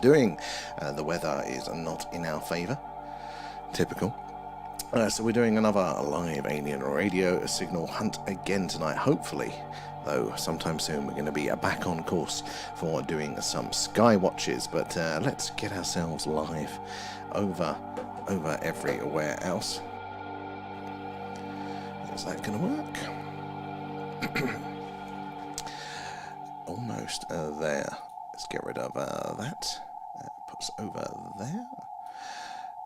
doing. The weather is not in our favour. Typical. So we're doing another live alien radio signal hunt again tonight, hopefully. Though sometime soon we're going to be back on course for doing some sky watches. But let's get ourselves live over everywhere else. Is that going to work? Almost there. Let's get rid of that. Put us over there.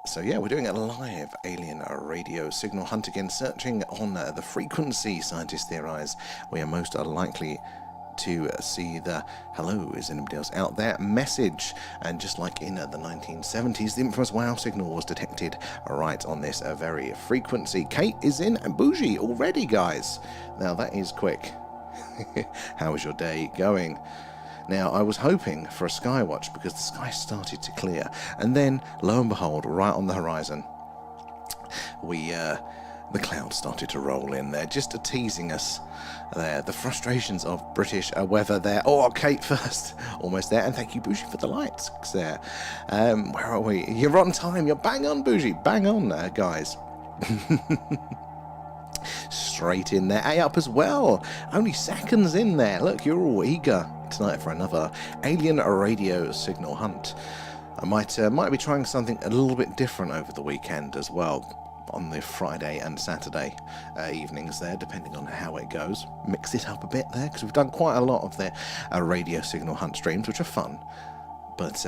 So yeah, we're doing a live alien radio signal hunt again, searching on the frequency scientists theorize we are most likely to see the "hello, is anybody else out there" message. And just like in the 1970s, the infamous wow signal was detected right on this very frequency. Kate is in and Bougie already, guys. Now that is quick. How is your day going? Now, I was hoping for a sky watch because the sky started to clear, and then, lo and behold, right on the horizon, the clouds started to roll in there, just teasing us there. The frustrations of British weather there. Oh, Kate first, almost there, and thank you, Bougie, for the lights there. Where are we? You're on time. You're bang on, Bougie. Bang on, guys. Straight in there. A up as well. Only seconds in there. Look, you're all eager tonight for another alien radio signal hunt. I might be trying something a little bit different over the weekend as well, on the Friday and Saturday evenings there, depending on how it goes. Mix it up a bit there, because we've done quite a lot of the radio signal hunt streams, which are fun. But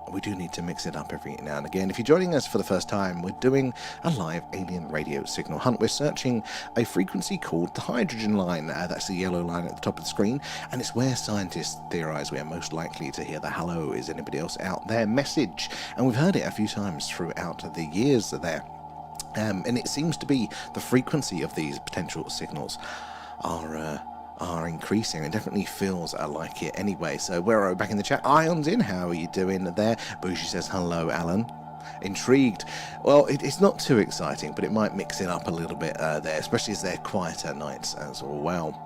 we do need to mix it up every now and again. If you're joining us for the first time, we're doing a live alien radio signal hunt. We're searching a frequency called the hydrogen line. That's the yellow line at the top of the screen. And it's where scientists theorize we are most likely to hear the "hello, is anybody else out there" message. And we've heard it a few times throughout the years there. And it seems to be the frequency of these potential signals are increasing. It definitely feels like it anyway. So we're back in the chat. Ion's in. How are you doing there? Bougie says hello, Alan. Intrigued. Well, it's not too exciting, but it might mix it up a little bit there, especially as they're quieter nights as well.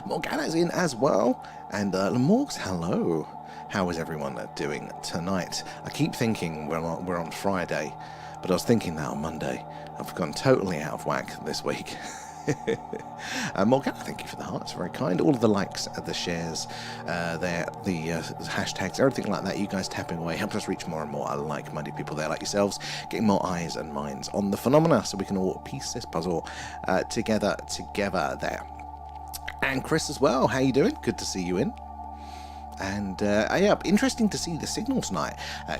Morgana's in as well. And Morgs, hello. How is everyone doing tonight? I keep thinking we're on Friday, but I was thinking that on Monday. I've gone totally out of whack this week. Morgana, thank you for the hearts, very kind. All of the likes, the shares, the hashtags, everything like that, you guys tapping away helps us reach more and more like-minded people there like yourselves, getting more eyes and minds on the phenomena so we can all piece this puzzle together there. And Chris as well, how you doing? Good to see you in. And yeah, interesting to see the signal tonight,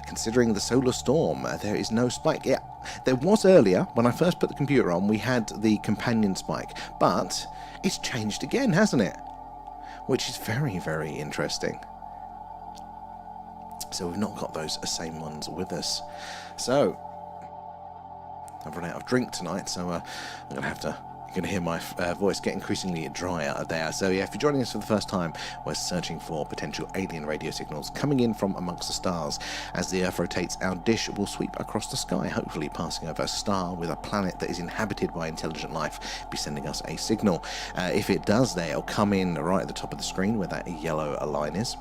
considering the solar storm. There is no spike. Yeah, there was earlier, when I first put the computer on, we had the companion spike, but it's changed again, hasn't it? Which is very, very interesting. So we've not got those same ones with us. So, I've run out of drink tonight, so I'm going to have to... You're going to hear my voice get increasingly drier there. So yeah, if you're joining us for the first time, we're searching for potential alien radio signals coming in from amongst the stars. As the Earth rotates, our dish will sweep across the sky, hopefully passing over a star with a planet that is inhabited by intelligent life, be sending us a signal. If it does, it'll come in right at the top of the screen where that yellow line is.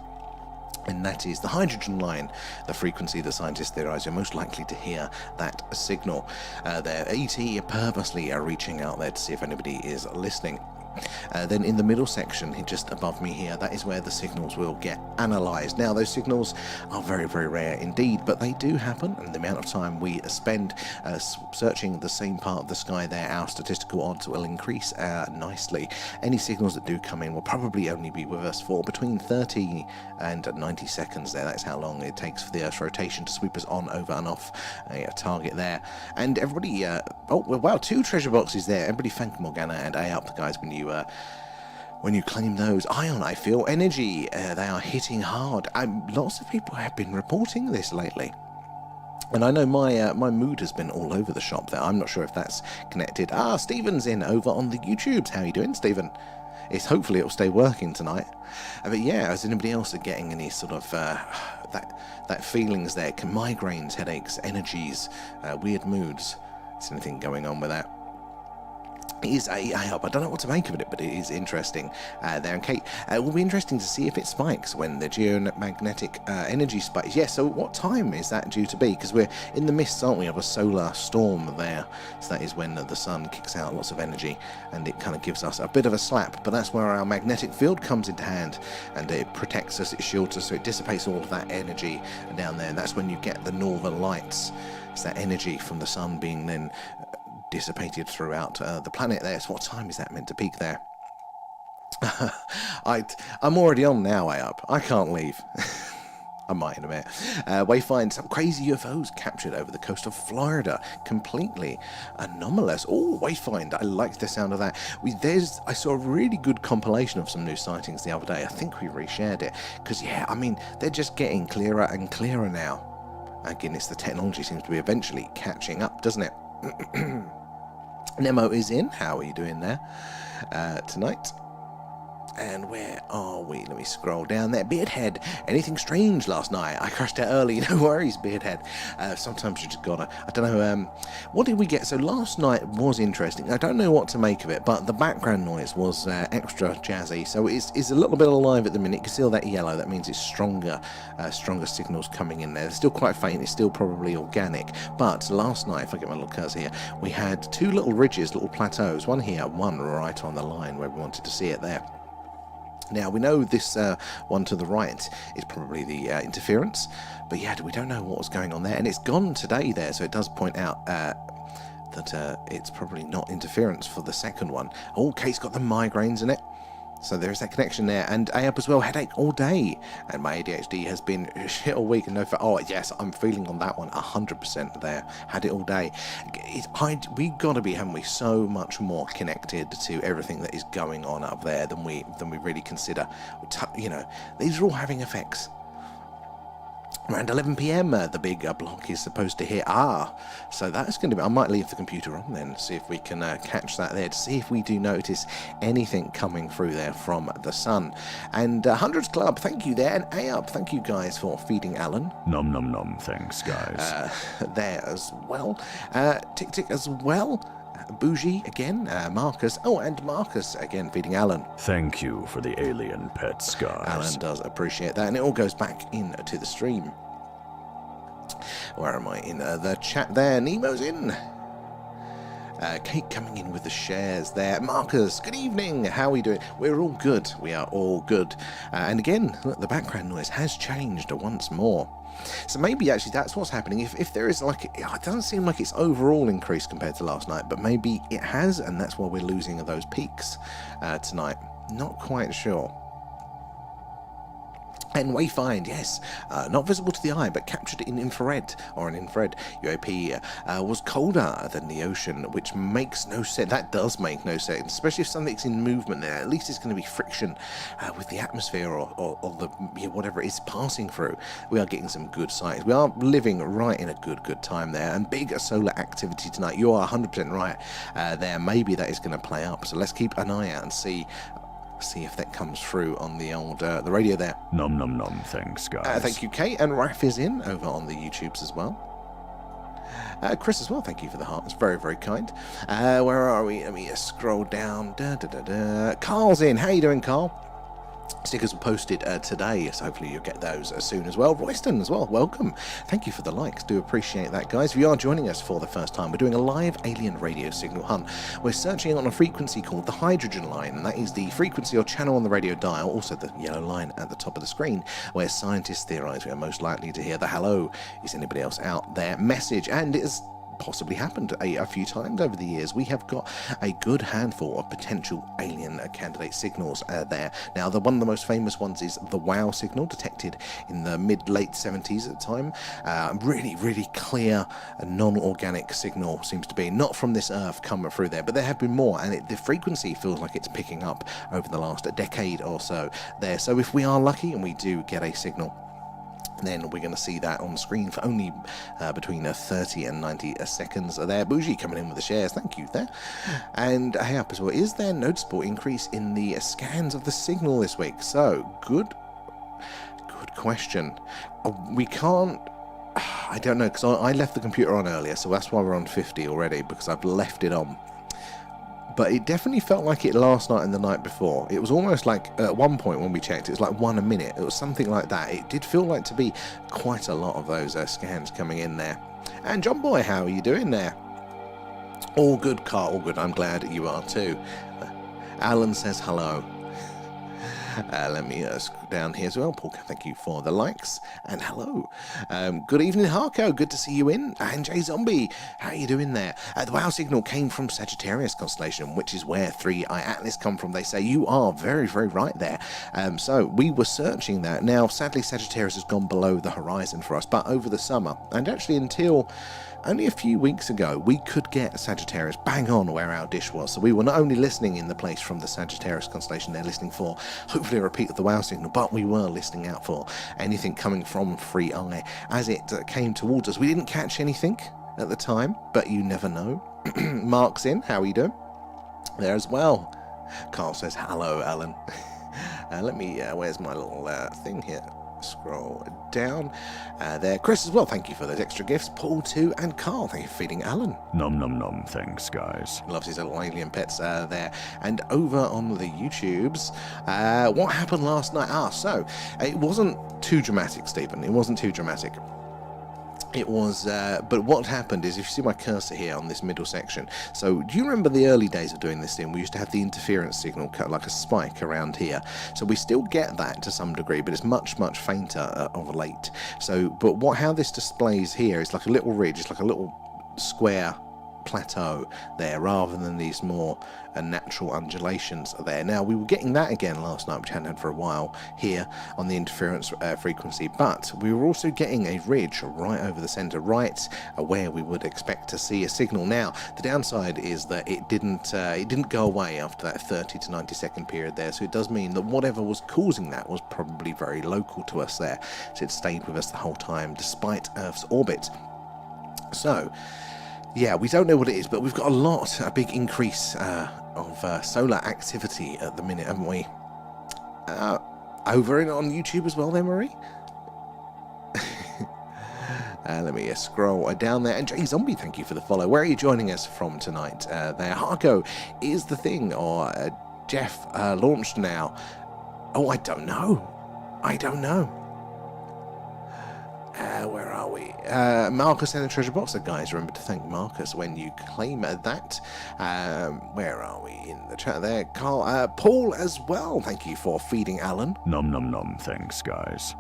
And that is the hydrogen line, the frequency the scientists theorize you're most likely to hear that signal. Their ET purposely are reaching out there to see if anybody is listening. Then in the middle section, just above me here, that is where the signals will get analysed. Now, those signals are very, very rare indeed, but they do happen, and the amount of time we spend searching the same part of the sky there, our statistical odds will increase nicely. Any signals that do come in will probably only be with us for between 30 and 90 seconds there. That's how long it takes for the Earth's rotation to sweep us on, over and off a target there. And everybody, oh, wow, 2 treasure boxes there. Everybody thank Morgana and A up, guys, when you claim those. Ion, I feel energy. They are hitting hard. Lots of people have been reporting this lately. And I know my mood has been all over the shop there. I'm not sure if that's connected. Stephen's in over on the YouTubes. How you doing, Stephen? Hopefully it'll stay working tonight. But yeah, is anybody else getting any sort of that feelings there? Migraines, headaches, energies, weird moods? Is anything going on with that? is a up. I don't know what to make of it, but it is interesting there. And Kate, it will be interesting to see if it spikes when the geomagnetic energy spikes. Yeah, so what time is that due to be? Because we're in the mists, aren't we, of a solar storm there. So that is when the sun kicks out lots of energy, and it kind of gives us a bit of a slap. But that's where our magnetic field comes into hand, and it protects us, it shields us, so it dissipates all of that energy down there. And that's when you get the northern lights. It's that energy from the sun being then dissipated throughout the planet there. So what time is that meant to peak there? I'm already on now, way up. I can't leave. I might in a minute. Wayfind, some crazy UFOs captured over the coast of Florida. Completely anomalous. Oh, Wayfind, I like the sound of that. I saw a really good compilation of some new sightings the other day. I think we reshared it. Because, yeah, I mean, they're just getting clearer and clearer now. Again, it's the technology seems to be eventually catching up, doesn't it? Nemo is in. How are you doing there tonight? And where are we? Let me scroll down there. Beardhead, anything strange last night? I crashed out early. No worries, Beardhead. Sometimes you just gotta, I don't know, what did we get? So last night was interesting. I don't know what to make of it, but the background noise was extra jazzy. So it's a little bit alive at the minute. You can see all that yellow. That means it's stronger signals coming in there. They're still quite faint. It's still probably organic. But last night, if I get my little cursor here, we had two little ridges, little plateaus. One here, one right on the line where we wanted to see it there. Now, we know this one to the right is probably the interference, but yeah, we don't know what was going on there, and it's gone today there, so it does point out that it's probably not interference for the second one. Oh, Kate's got the migraines in it, so there's that connection there, and up as well, headache all day, and my ADHD has been shit all week, and oh yes, I'm feeling on that one 100% there, had it all day. We gotta be, haven't we, so much more connected to everything that is going on up there than we really consider. You know, these are all having effects. Around 11 PM, the big block is supposed to hit. So that's going to be... I might leave the computer on then, see if we can catch that there, to see if we do notice anything coming through there from the sun. And Hundreds Club, thank you there. And A-Up, thank you guys for feeding Alan. Nom nom nom, thanks guys. There as well. Tick Tick as well. Bougie again, Marcus. Oh, and Marcus again feeding Alan. Thank you for the alien pets, guys. Alan does appreciate that, and it all goes back into the stream. Where am I? In the chat there. Nemo's in. Kate coming in with the shares there. Marcus, good evening. How are we doing? We're all good. We are all good. And again, look, the background noise has changed once more. So maybe actually that's what's happening. If there is like, it doesn't seem like it's overall increased compared to last night, but maybe it has, and that's why we're losing those peaks tonight. Not quite sure. And Wayfind, yes, not visible to the eye, but captured in infrared, or an infrared UAP, was colder than the ocean, which makes no sense. That does make no sense, especially if something's in movement there. At least it's going to be friction with the atmosphere or the whatever it is passing through. We are getting some good sights. We are living right in a good time there, and big solar activity tonight. You are 100% right there. Maybe that is going to play up. So let's keep an eye out and see if that comes through on the old the radio there. Nom nom nom, thanks guys. Thank you, Kate, and Raf is in over on the YouTubes as well. Chris as well, thank you for the heart, it's very, very kind. Where are we? Let me scroll down. Carl's in. How you doing, Carl? Stickers were posted today, so hopefully you'll get those soon as well. Royston as well, welcome. Thank you for the likes, do appreciate that, guys. If you are joining us for the first time, we're doing a live alien radio signal hunt. We're searching on a frequency called the hydrogen line, and that is the frequency or channel on the radio dial, also the yellow line at the top of the screen, where scientists theorize we are most likely to hear the hello, is anybody else out there message, and it is possibly happened a few times over the years. We have got a good handful of potential alien candidate signals there. Now, one of the most famous ones is the WOW signal, detected in the mid-late 70s at the time. Really, really clear non-organic signal seems to be, not from this Earth coming through there, but there have been more, and the frequency feels like it's picking up over the last decade or so there. So if we are lucky and we do get a signal, then we're going to see that on screen for only between 30 and 90 seconds there. Bougie coming in with the shares, thank you there. And hey up as well, is there noticeable increase in the scans of the signal this week? So, good question. We can't, I don't know, because I left the computer on earlier, so that's why we're on 50 already, because I've left it on. but it definitely felt like it last night and the night before. It was almost like, at one point when we checked, it was like 1 a minute. It was something like that. It did feel like to be quite a lot of those scans coming in there. And John Boy, how are you doing there? All good, Carl, all good. I'm glad you are too. Alan says hello. Let me scroll down here as well. Paul, thank you for the likes and hello. Good evening, Harko. Good to see you in. And Jay Zombie, how are you doing there? The WoW signal came from Sagittarius constellation, which is where 3i Atlas come from. They say you are very, very right there. So we were searching that. Now, sadly, Sagittarius has gone below the horizon for us, but over the summer, and actually until only a few weeks ago, we could get Sagittarius bang on where our dish was. So we were not only listening in the place from the Sagittarius constellation they're listening for, hopefully a repeat of the WoW signal, but we were listening out for anything coming from 3i as it came towards us. We didn't catch anything at the time, but you never know. Mark's in. How are you doing? There as well. Carl says, hello, Alan. Let me, where's my little thing here? Scroll down there. Chris as well, thank you for those extra gifts. Paul too, and Carl, thank you for feeding Alan. Nom nom nom, thanks guys. Loves his little alien pets there. And over on the YouTubes, what happened last night? So it wasn't too dramatic, Stephen. It wasn't too dramatic. It was, but what happened is, if you see my cursor here on this middle section, so do you remember the early days of doing this thing? We used to have the interference signal cut like a spike around here. So we still get that to some degree, but it's much, much fainter of late. So, but how this displays here is like a little ridge, it's like a little square plateau there, rather than these more natural undulations there. Now, we were getting that again last night, which I hadn't had for a while here on the interference frequency, but we were also getting a ridge right over the center, right where we would expect to see a signal. Now, the downside is that it didn't go away after that 30 to 90 second period there, so it does mean that whatever was causing that was probably very local to us there, so it stayed with us the whole time despite Earth's orbit. So yeah, we don't know what it is, but we've got a big increase of solar activity at the minute, haven't we? Over on YouTube as well there, Marie? Let me scroll down there. And Jay Zombie, thank you for the follow. Where are you joining us from tonight? There, Harko, is the thing, or Jeff launched now? Oh, I don't know. Where are we? Marcus and the treasure box. Guys, remember to thank Marcus when you claim that. Where are we in the chat there? Carl, Paul as well. Thank you for feeding Alan. Nom nom nom, thanks guys.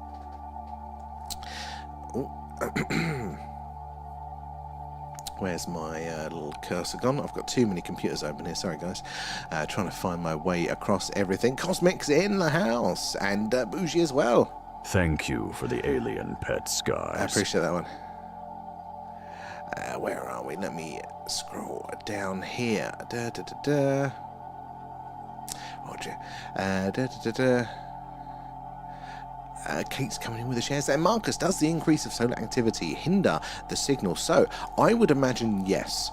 Where's my little cursor gone? I've got too many computers open here. Sorry, guys. Trying to find my way across everything. Cosmic's in the house, and Bougie as well. Thank you for the alien pets, guys. I appreciate that one. Where are we? Let me scroll down here. Roger. Kate's coming in with the shares there. Marcus, does the increase of solar activity hinder the signal? So I would imagine yes,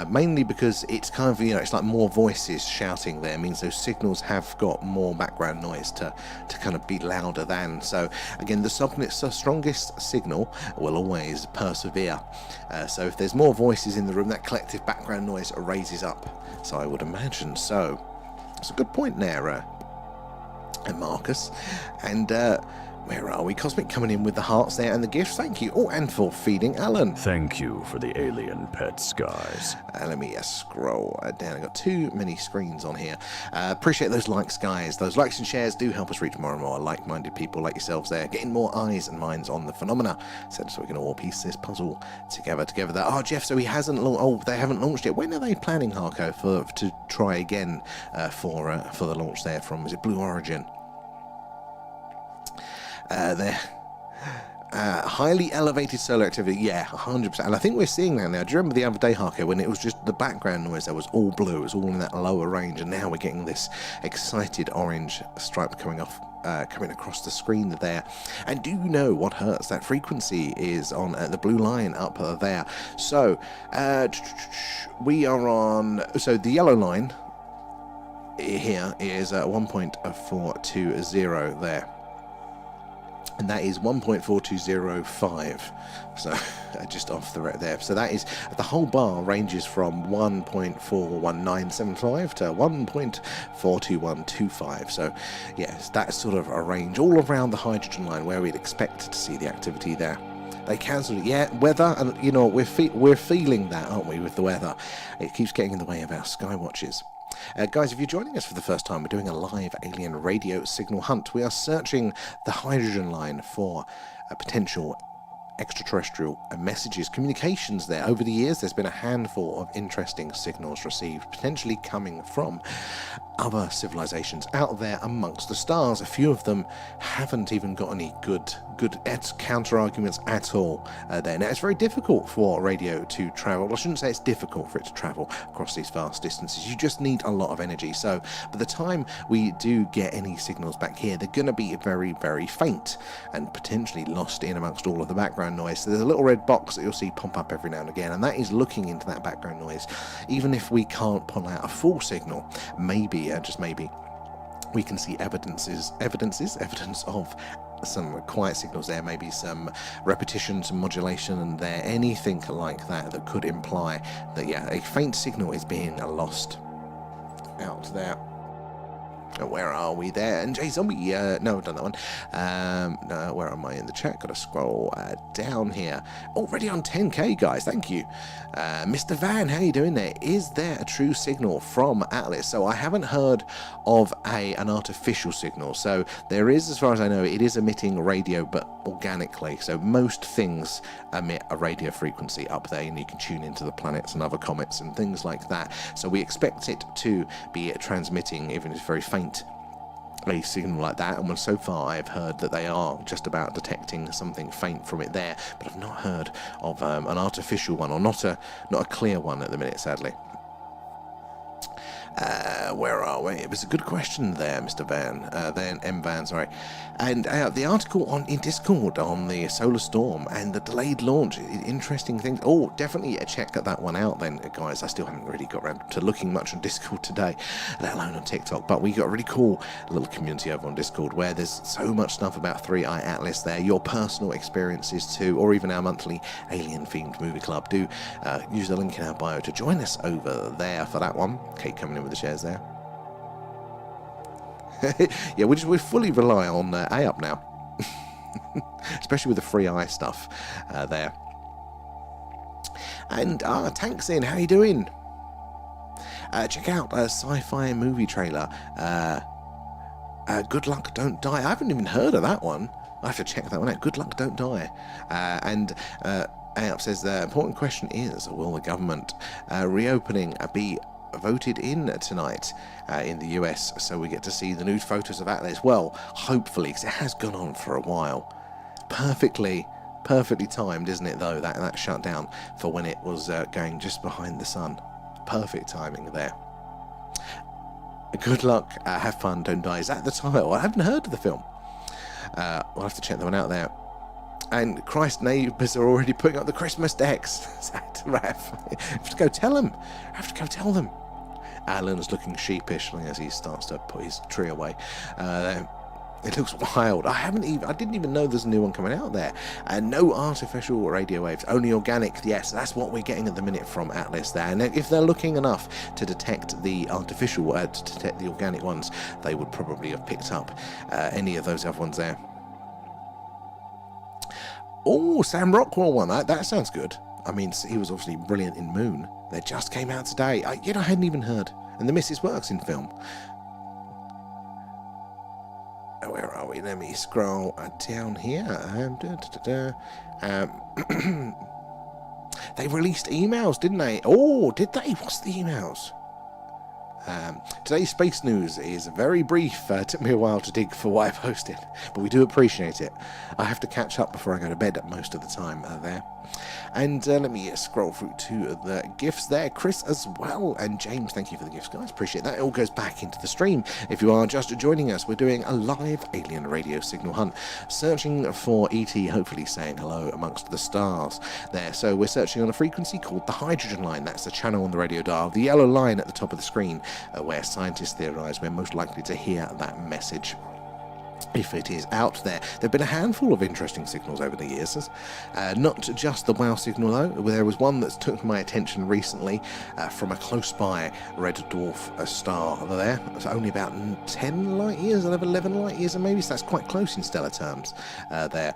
mainly because it's kind of, it's like more voices shouting there. It means those signals have got more background noise to kind of be louder than. So again, the strongest signal will always persevere. So if there's more voices in the room, that collective background noise raises up. So I would imagine so. It's a good point there, Marcus. And where are we? Cosmic coming in with the hearts there and the gifts. Thank you. Oh, and for feeding Alan. Thank you for the alien pets, guys. Let me scroll down. I've got too many screens on here. Appreciate those likes, guys. Those likes and shares do help us reach more and more like-minded people like yourselves there, getting more eyes and minds on the phenomena, so we can all piece this puzzle together. That. Oh, Jeff, so he hasn't. They haven't launched it. When are they planning, Harko, to try again for the launch there from? Is it Blue Origin? There. Highly elevated solar activity, yeah, 100%. And I think we're seeing that now. Do you remember the other day, Harko, when it was just the background noise that was all blue, it was all in that lower range, and now we're getting this excited orange stripe coming across the screen there. And do you know what hertz that frequency is on the blue line up there? So we are on, so the yellow line here is 1.420 there. and that is 1.4205, so just off the there. So that is, the whole bar ranges from 1.41975 to 1.42125. So yes, that's sort of a range all around the hydrogen line where we'd expect to see the activity there. They cancelled it, yeah, weather, and you know, we're feeling that, aren't we, with the weather. It keeps getting in the way of our sky watches. Guys, if you're joining us for the first time, we're doing a live alien radio signal hunt. We are searching the hydrogen line for potential extraterrestrial messages, communications there. Over the years, there's been a handful of interesting signals received, potentially coming from other civilizations out there amongst the stars. A few of them haven't even got any good counter arguments at all there. Now, it's very difficult for radio to travel. I shouldn't say it's difficult for it to travel across these vast distances. You just need a lot of energy. So by the time we do get any signals back here, they're going to be very, very faint and potentially lost in amongst all of the background noise. So there's a little red box that you'll see pop up every now and again, and that is looking into that background noise. Even if we can't pull out a full signal, maybe, just maybe, we can see evidence of some quiet signals there, maybe some repetition, some modulation, and there, anything like that that could imply that, yeah, a faint signal is being lost out there. Where are we there? And Jay Zombie, no, I've done that one. No, where am I in the chat? Got to scroll down here. Already on 10k, guys. Thank you. Mr. Van, how you doing there? Is there a true signal from Atlas? So I haven't heard of an artificial signal. So there is, as far as I know, it is emitting radio, but organically. So most things emit a radio frequency up there, and you can tune into the planets and other comets and things like that. So we expect it to be transmitting, even if it's very faint, a signal like that. And so far I've heard that they are just about detecting something faint from it there, but I've not heard of an artificial one, or not a clear one at the minute, sadly. Where are we? It was a good question there, Mr. Van. Then M. Van, sorry. And the article in Discord on the solar storm and the delayed launch, interesting things. Oh, definitely check that one out then, guys. I still haven't really got around to looking much on Discord today, let alone on TikTok. But we got a really cool little community over on Discord where there's so much stuff about 3i Atlas there, your personal experiences too, or even our monthly alien-themed movie club. Do use the link in our bio to join us over there for that one. Kate coming in with the shares there. Yeah, we fully rely on A-Up now, especially with the 3i stuff there. And Tank's in, how you doing? Check out a sci-fi movie trailer, Good Luck Don't Die. I haven't even heard of that one. I have to check that one out. Good Luck Don't Die. And A-Up says the important question is, will the government reopening be voted in tonight in the US, so we get to see the nude photos of Atlas? Well, hopefully, because it has gone on for a while. Perfectly timed, isn't it, though, that shutdown for when it was going just behind the sun. Perfect timing there. Good luck, have fun, don't die. Is that the title? I haven't heard of the film. We'll have to check that one out there. And Christ, neighbours are already putting up the Christmas decks. Raph, I have to go tell them. Alan's looking sheepish as he starts to put his tree away. It looks wild. I didn't even know there's a new one coming out there. No artificial radio waves, only organic. Yes, that's what we're getting at the minute from Atlas there. And if they're looking enough to detect the artificial, to detect the organic ones, they would probably have picked up any of those other ones there. Oh, Sam Rockwell one. That sounds good. I mean, he was obviously brilliant in Moon. That just came out today. I hadn't even heard. And the missus works in film. Where are we? Let me scroll down here. They released emails, didn't they? Oh, did they? What's the emails? Today's space news is very brief. Took me a while to dig for what I posted, but we do appreciate it. I have to catch up before I go to bed most of the time there. And let me scroll through to the gifts there. Chris as well, and James, thank you for the gifts, guys. Appreciate that. It all goes back into the stream. If you are just joining us, we're doing a live alien radio signal hunt, searching for ET, hopefully saying hello amongst the stars there. So we're searching on a frequency called the hydrogen line. That's the channel on the radio dial, the yellow line at the top of the screen, where scientists theorize we're most likely to hear that message. if it is out there. There have been a handful of interesting signals over the years. Not just the WOW signal, though. There was one that took my attention recently from a close-by red dwarf star there. It's only about 10 light years, 11 light years, maybe, so that's quite close in stellar terms there.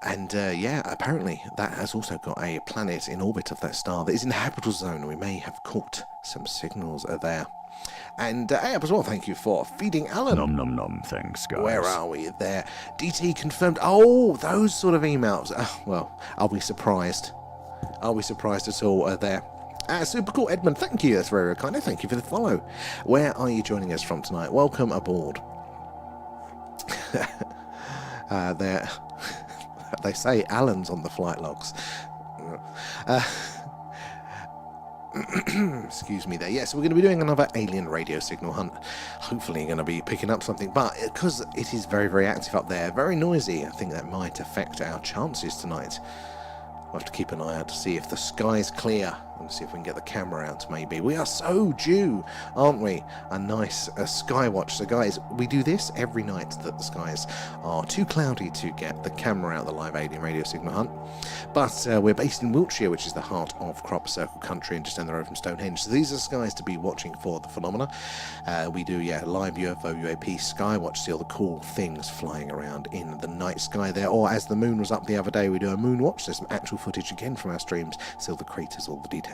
And yeah, apparently that has also got a planet in orbit of that star that is in the habitable zone. We may have caught some signals there. And hey up as well, thank you for feeding Alan. Nom nom nom, thanks guys. Where are we there? DT confirmed. Oh, those sort of emails. Well, are we surprised? Are we surprised at all there? Super cool, Edmund. Thank you. That's very, very kind. Thank you for the follow. Where are you joining us from tonight? Welcome aboard. There. They say Alan's on the flight logs. Excuse me there. Yes, we're going to be doing another alien radio signal hunt. Hopefully going to be picking up something, but because it is very, very active up there, very noisy, I think that might affect our chances tonight. We'll have to keep an eye out to see if the sky's clear and see if we can get the camera out maybe. We are so due, aren't we? A nice sky watch. So guys, we do this every night that the skies are too cloudy to get the camera out, the live alien radio signal hunt. But we're based in Wiltshire, which is the heart of Crop Circle country and just down the road from Stonehenge. So these are skies to be watching for the phenomena. We do, yeah, live UFO, UAP, sky watch, see all the cool things flying around in the night sky there. Or as the moon was up the other day, we do a moon watch. There's some actual footage again from our streams, see all the craters, all the details.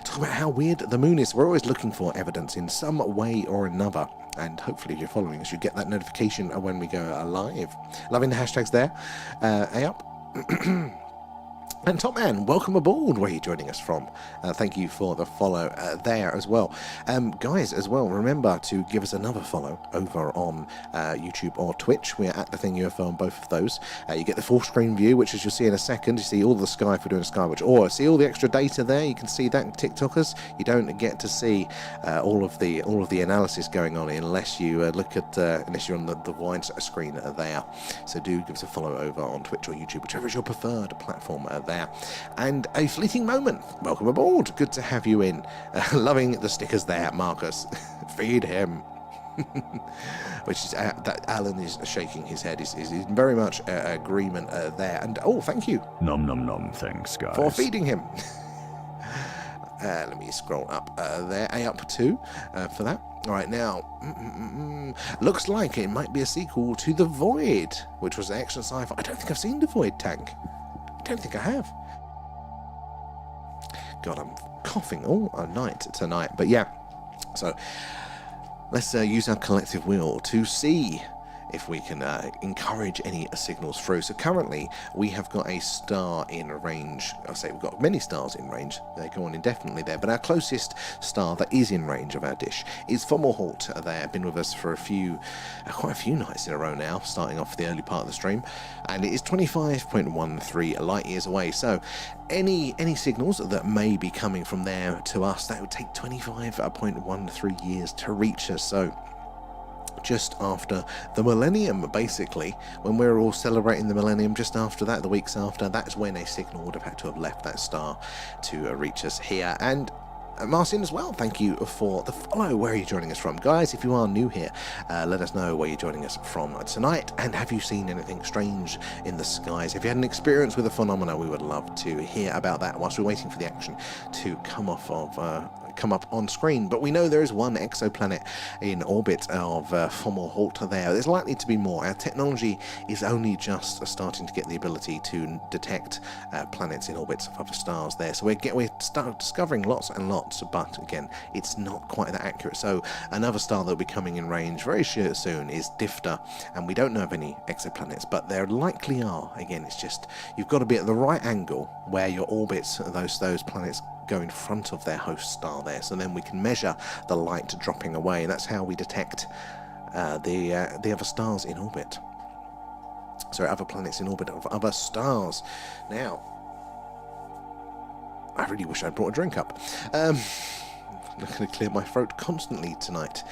Talk about how weird the moon is. We're always looking for evidence in some way or another, and hopefully if you're following us you get that notification when we go live. Loving the hashtags there. Up. And Top Man, welcome aboard. Where are you joining us from? Thank you for the follow there as well. Guys, as well, remember to give us another follow over on YouTube or Twitch. We're at The Thing UFO on both of those. You get the full screen view, which as you'll see in a second, you see all the sky if we're doing a skywatch. Or see all the extra data there. You can see that, TikTokers. You don't get to see all of the analysis going on unless you look at unless you're on the wide screen there. So do give us a follow over on Twitch or YouTube, whichever is your preferred platform there. And a fleeting moment. Welcome aboard. Good to have you in. Loving the stickers there, Marcus. Feed him. Which is that Alan is shaking his head. Is very much agreement there. And oh, thank you. Nom nom nom. Thanks, guys. For feeding him. Let me scroll up there. Up 2 for that. All right, now, looks like it might be a sequel to The Void, which was an excellent sci-fi. I don't think I've seen The Void, Tank. I don't think I have. God, I'm coughing all night tonight. But yeah, so let's use our collective will to see if we can encourage any signals through. So currently we have got a star in range. I'll say we've got many stars in range. They go on indefinitely there, but our closest star that is in range of our dish is Fomalhaut. They have been with us for quite a few nights in a row now, starting off the early part of the stream, and it is 25.13 light years away. So any signals that may be coming from there to us, that would take 25.13 years to reach us. So just after the millennium, basically, when we're all celebrating the millennium, just after that, the weeks after, that's when a signal would have had to have left that star to reach us here. And Marcin as well, thank you for the follow. Where are you joining us from? Guys, if you are new here, let us know where you're joining us from tonight, and have you seen anything strange in the skies? If you had an experience with a phenomena, we would love to hear about that whilst we're waiting for the action to come up on screen. But we know there is one exoplanet in orbit of Fomalhaut there. There's likely to be more. Our technology is only just starting to get the ability to detect planets in orbits of other stars there. So we're discovering lots and lots, but again, it's not quite that accurate. So another star that will be coming in range very soon is Difter, and we don't know of any exoplanets, but there likely are. Again, it's just you've got to be at the right angle where your orbits, those planets, go in front of their host star there, so then we can measure the light dropping away, and that's how we detect the other stars in orbit. So other planets in orbit of other stars. Now, I really wish I'd brought a drink up. I'm going to clear my throat constantly tonight.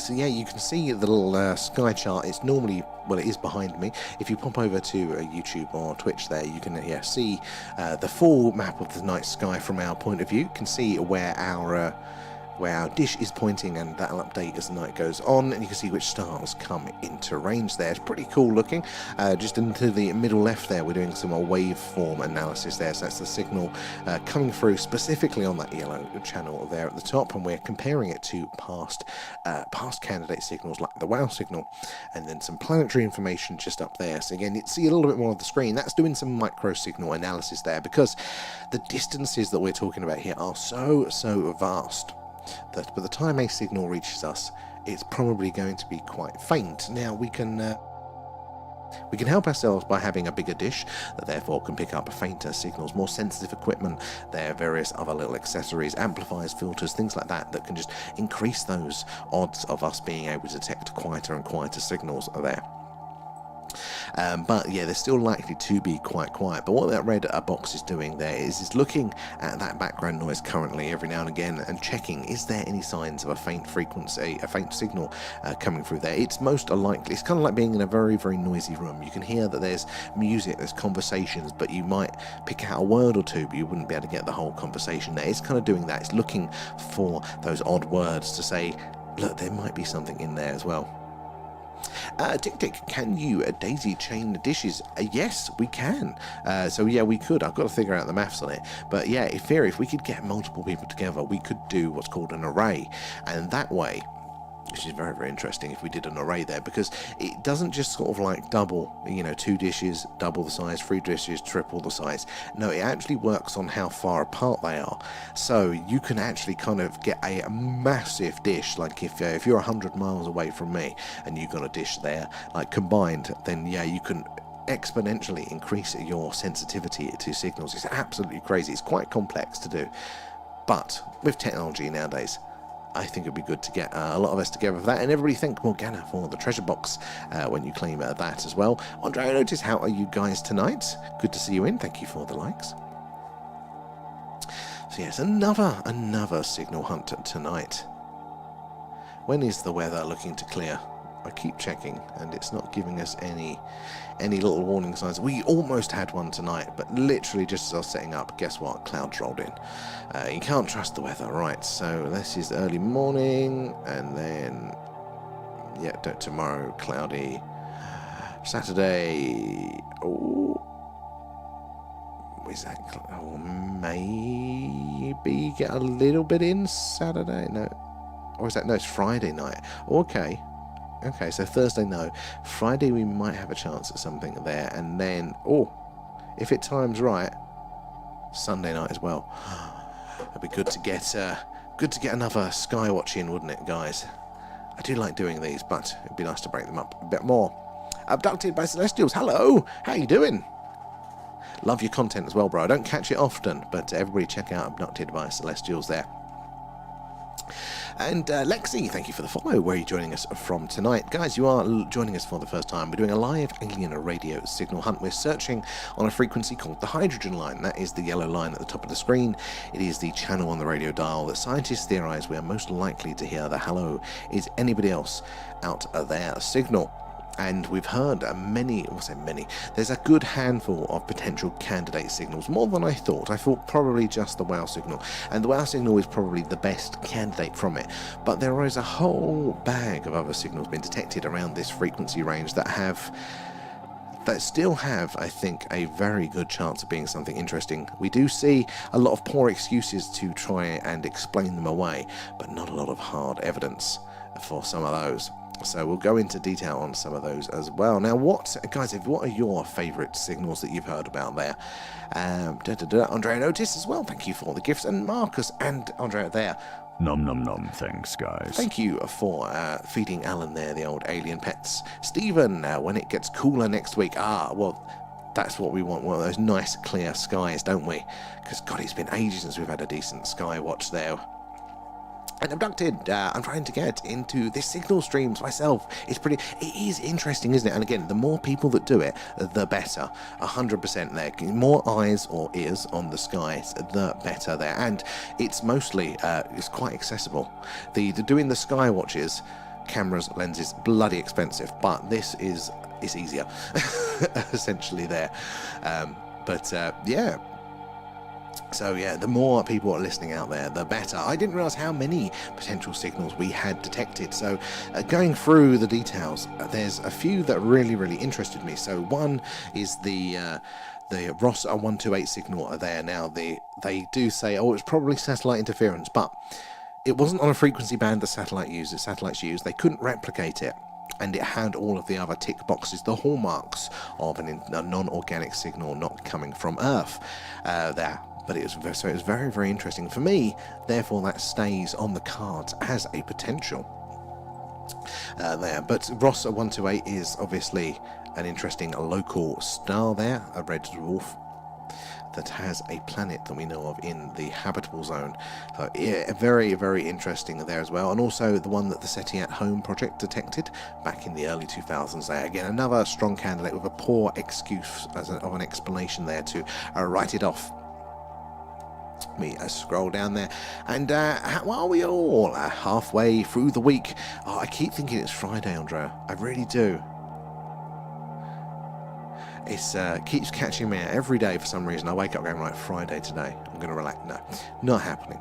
So yeah, you can see the little sky chart. It's normally, well, it is behind me. If you pop over to YouTube or Twitch there, you can see the full map of the night sky from our point of view. You can see where our where our dish is pointing, and that'll update as the night goes on, and you can see which stars come into range there. It's pretty cool looking. Just into the middle left there, we're doing some waveform analysis there, so that's the signal coming through specifically on that yellow channel there at the top, and we're comparing it to past candidate signals like the WOW signal, and then some planetary information just up there. So again, you see a little bit more of the screen. That's doing some micro signal analysis there, because the distances that we're talking about here are so vast that by the time a signal reaches us, it's probably going to be quite faint. Now we can help ourselves by having a bigger dish that therefore can pick up fainter signals, more sensitive equipment. There are various other little accessories, amplifiers, filters, things like that that can just increase those odds of us being able to detect quieter and quieter signals there. But yeah, they're still likely to be quite quiet. But what that red box is doing there is looking at that background noise currently every now and again and checking, is there any signs of a faint frequency, a faint signal coming through there. It's most likely, it's kind of like being in a very noisy room. You can hear that there's music, there's conversations, but you might pick out a word or two, but you wouldn't be able to get the whole conversation there. It's kind of doing that. It's looking for those odd words to say, look, there might be something in there as well. Tick, can you daisy chain the dishes? Yes, we can. So yeah, we could. I've got to figure out the maths on it. But yeah, if we could get multiple people together, we could do what's called an array. And that way, which is very interesting if we did an array there, because it doesn't just sort of like double, 2 dishes, double the size, 3 dishes, triple the size. No, it actually works on how far apart they are. So you can actually kind of get a massive dish, like if you're 100 miles away from me and you've got a dish there, like combined, then yeah, you can exponentially increase your sensitivity to signals. It's absolutely crazy. It's quite complex to do. But with technology nowadays, I think it'd be good to get a lot of us together for that. And everybody thank Morgana for the treasure box when you claim that as well. Andre, I noticed, how are you guys tonight? Good to see you in. Thank you for the likes. So yes, another signal hunt tonight. When is the weather looking to clear? I keep checking, and it's not giving us any little warning signs. We almost had one tonight, but literally just as I was setting up, guess what? Clouds rolled in. You can't trust the weather, right? So this is early morning, and then yeah, tomorrow cloudy. Saturday. Oh, is that? Oh, maybe get a little bit in Saturday. No, or is that? No, it's Friday night. Okay. Okay, so Thursday, no. Friday, we might have a chance at something there. And then, if it times right, Sunday night as well. It'd be good to get another skywatch in, wouldn't it, guys? I do like doing these, but it'd be nice to break them up a bit more. Abducted by Celestials. Hello, how you doing? Love your content as well, bro. I don't catch it often, but everybody check out Abducted by Celestials there. And Lexi, thank you for the follow. Where are you joining us from tonight? Guys, you are joining us for the first time. We're doing a live alien radio signal hunt. We're searching on a frequency called the hydrogen line. That is the yellow line at the top of the screen. It is the channel on the radio dial that scientists theorize we are most likely to hear the hello is anybody else out there signal. And we've heard many, there's a good handful of potential candidate signals, more than I thought. I thought probably just the WOW signal, and the WOW signal is probably the best candidate from it. But there is a whole bag of other signals being detected around this frequency range that still have, I think, a very good chance of being something interesting. We do see a lot of poor excuses to try and explain them away, but not a lot of hard evidence for some of those. So we'll go into detail on some of those as well. Now, what are your favourite signals that you've heard about there? Andrea Notice as well. Thank you for the gifts. And Marcus and Andrea there. Nom. Thanks, guys. Thank you for feeding Alan there, the old alien pets. Stephen, when it gets cooler next week. Well, that's what we want. One of those nice clear skies, don't we? Because, God, it's been ages since we've had a decent sky watch there. And Abducted, I'm trying to get into this signal streams myself. It is interesting, isn't it? And again, the more people that do it, the better. 100% there. More eyes or ears on the skies, the better there. And it's mostly, it's quite accessible. Doing the sky watches, cameras, lenses, bloody expensive. But this is easier, essentially there. Yeah. So yeah, the more people are listening out there, the better. I didn't realise how many potential signals we had detected. So going through the details, there's a few that really interested me. So one is the Ross 128 signal there. Now they do say, oh, it's probably satellite interference, but it wasn't on a frequency band the satellites use. They couldn't replicate it. And it had all of the other tick boxes, the hallmarks of a non-organic signal not coming from Earth there. But it was very interesting for me. Therefore, that stays on the cards as a potential there. But Ross 128 is obviously an interesting local star there, a red dwarf that has a planet that we know of in the habitable zone. So yeah, very interesting there as well. And also the one that the SETI at Home project detected back in the early 2000s there. Again, another strong candidate with a poor excuse of an explanation there to write it off. Me scroll down there, and how are we all halfway through the week? Oh, I keep thinking it's Friday, Andrea. I really do. It's keeps catching me out every day for some reason. I wake up going, right, Friday today. I'm going to relax. No, not happening.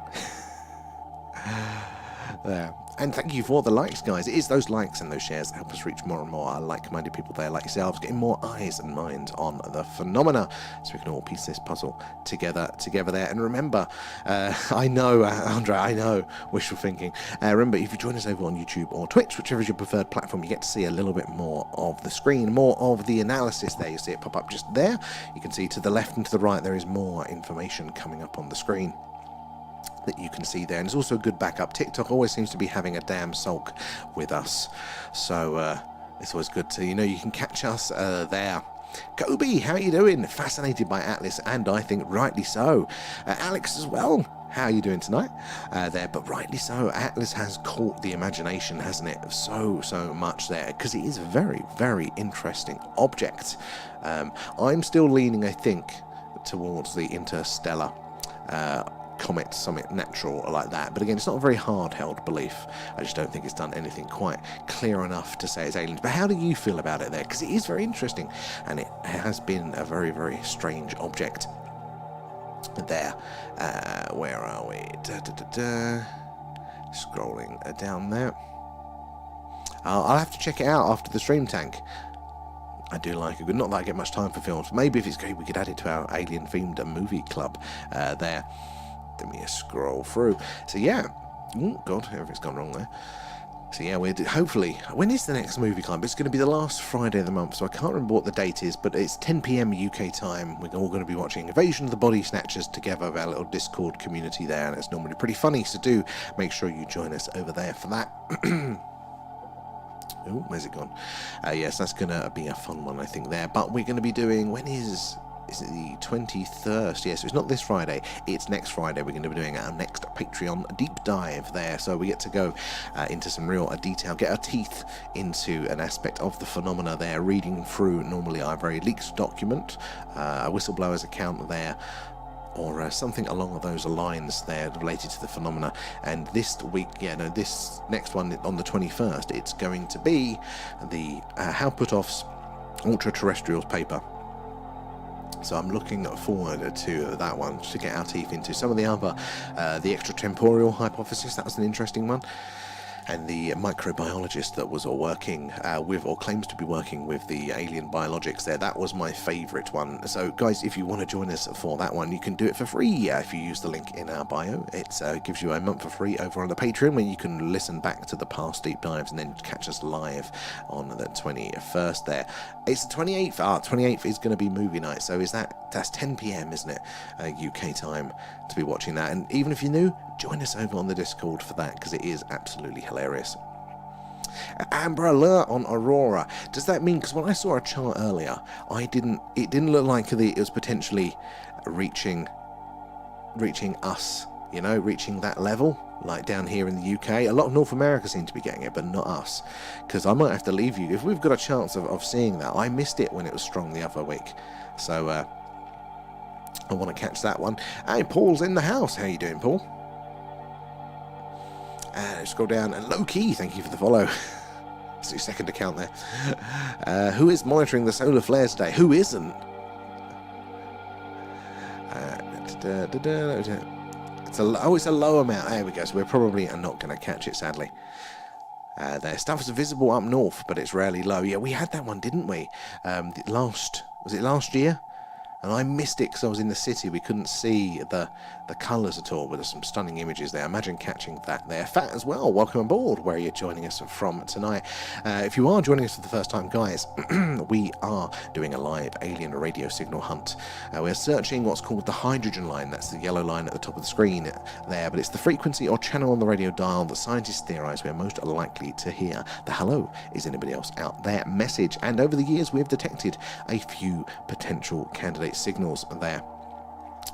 There. And thank you for the likes, guys. It is those likes and those shares that help us reach more and more like-minded people there like yourselves, getting more eyes and minds on the phenomena, so we can all piece this puzzle together there. And remember, I know, Andrea, I know, wishful thinking. Remember, if you join us over on YouTube or Twitch, whichever is your preferred platform, you get to see a little bit more of the screen, more of the analysis there. You see it pop up just there. You can see to the left and to the right, there is more information coming up on the screen that you can see there, and it's also a good backup. TikTok always seems to be having a damn sulk with us, so it's always good to, you can catch us there. Kobe, how are you doing? Fascinated by Atlas, and I think rightly so. Alex as well, how are you doing tonight? There, but rightly so. Atlas has caught the imagination, hasn't it? So much there, because it is a very interesting object. I'm still leaning, I think, towards the interstellar comet, something natural like that, but again, it's not a very hard-held belief. I just don't think it's done anything quite clear enough to say it's aliens. But how do you feel about it there? Because it is very interesting, and it has been a very strange object there. Where are we? Scrolling down there. I'll have to check it out after the stream tank. I do like it. Not that I get much time for films. Maybe if it's great, we could add it to our alien-themed movie club there. Let me scroll through. So yeah, oh god, everything's gone wrong there. So yeah, hopefully, when is the next movie club? It's going to be the last Friday of the month, so I can't remember what the date is, but it's 10 PM UK time. We're all going to be watching Invasion of the Body Snatchers together with our little Discord community there, and it's normally pretty funny, so do make sure you join us over there for that. Oh, where's it gone? Yes, that's going to be a fun one, I think, there. But we're going to be doing, when is it the 21st? Yes, so it's not this Friday, it's next Friday. We're going to be doing our next Patreon deep dive there. So we get to go into some real detail, get our teeth into an aspect of the phenomena there, reading through normally our very leaked document, a whistleblower's account there, or something along those lines there related to the phenomena. And this week, this next one on the 21st, it's going to be the Hal Puthoff's Ultra-Terrestrials paper. So I'm looking forward to that one, to get our teeth into. Some of the other, the extratemporal hypothesis, that was an interesting one. And the microbiologist that was working with, or claims to be working with, the alien biologics there, that was my favourite one. So guys, if you want to join us for that one, you can do it for free if you use the link in our bio. It gives you a month for free over on the Patreon, where you can listen back to the past deep dives and then catch us live on the 21st there. It's the 28th. 28th is going to be movie night, so that's 10 PM, isn't it? UK time to be watching that. And even if you're new, join us over on the Discord for that, because it is absolutely hilarious. Amber alert on Aurora. Does that mean, because when I saw a chart earlier, it didn't look like it was potentially reaching us, reaching that level, like down here in the UK. A lot of North America seem to be getting it, but not us, because I might have to leave you if we've got a chance of seeing that. I missed it when it was strong the other week, so I want to catch that one. Hey, Paul's in the house. How you doing, Paul? Scroll down, and low key, thank you for the follow. It's your second account there. Who is monitoring the solar flares today? Who isn't? It's a low amount. There we go. So we're probably not going to catch it, sadly. Their stuff is visible up north, but it's rarely low. Yeah, we had that one, didn't we? Was it last year? And I missed it because I was in the city. We couldn't see the colours at all, but there's some stunning images there. Imagine catching that there. Fat as well, welcome aboard. Where are you joining us from tonight? If you are joining us for the first time, guys, we are doing a live alien radio signal hunt. We're searching what's called the hydrogen line. That's the yellow line at the top of the screen there, but it's the frequency or channel on the radio dial that scientists theorise we're most likely to hear the hello, is anybody else out there message. And over the years, we've detected a few potential candidate signals there.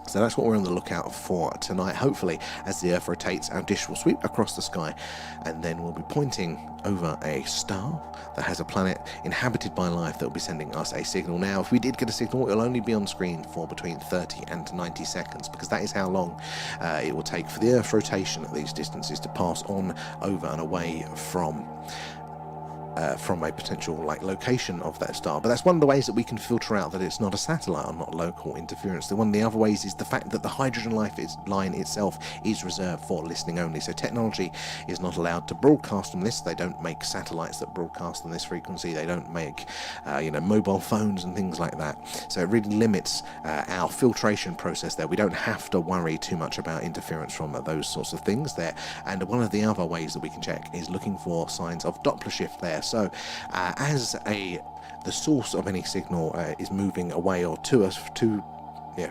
So that's what we're on the lookout for tonight. Hopefully, as the Earth rotates, our dish will sweep across the sky, and then we'll be pointing over a star that has a planet inhabited by life that will be sending us a signal. Now, if we did get a signal, it will only be on screen for between 30 and 90 seconds, because that is how long it will take for the Earth's rotation at these distances to pass on over and away from a potential location of that star. But that's one of the ways that we can filter out that it's not a satellite or not local interference. One of the other ways is the fact that the hydrogen line itself is reserved for listening only. So technology is not allowed to broadcast on this. They don't make satellites that broadcast on this frequency. They don't make mobile phones and things like that. So it really limits our filtration process there. We don't have to worry too much about interference from those sorts of things there. And one of the other ways that we can check is looking for signs of Doppler shift there. So as the source of any signal is moving away or to us,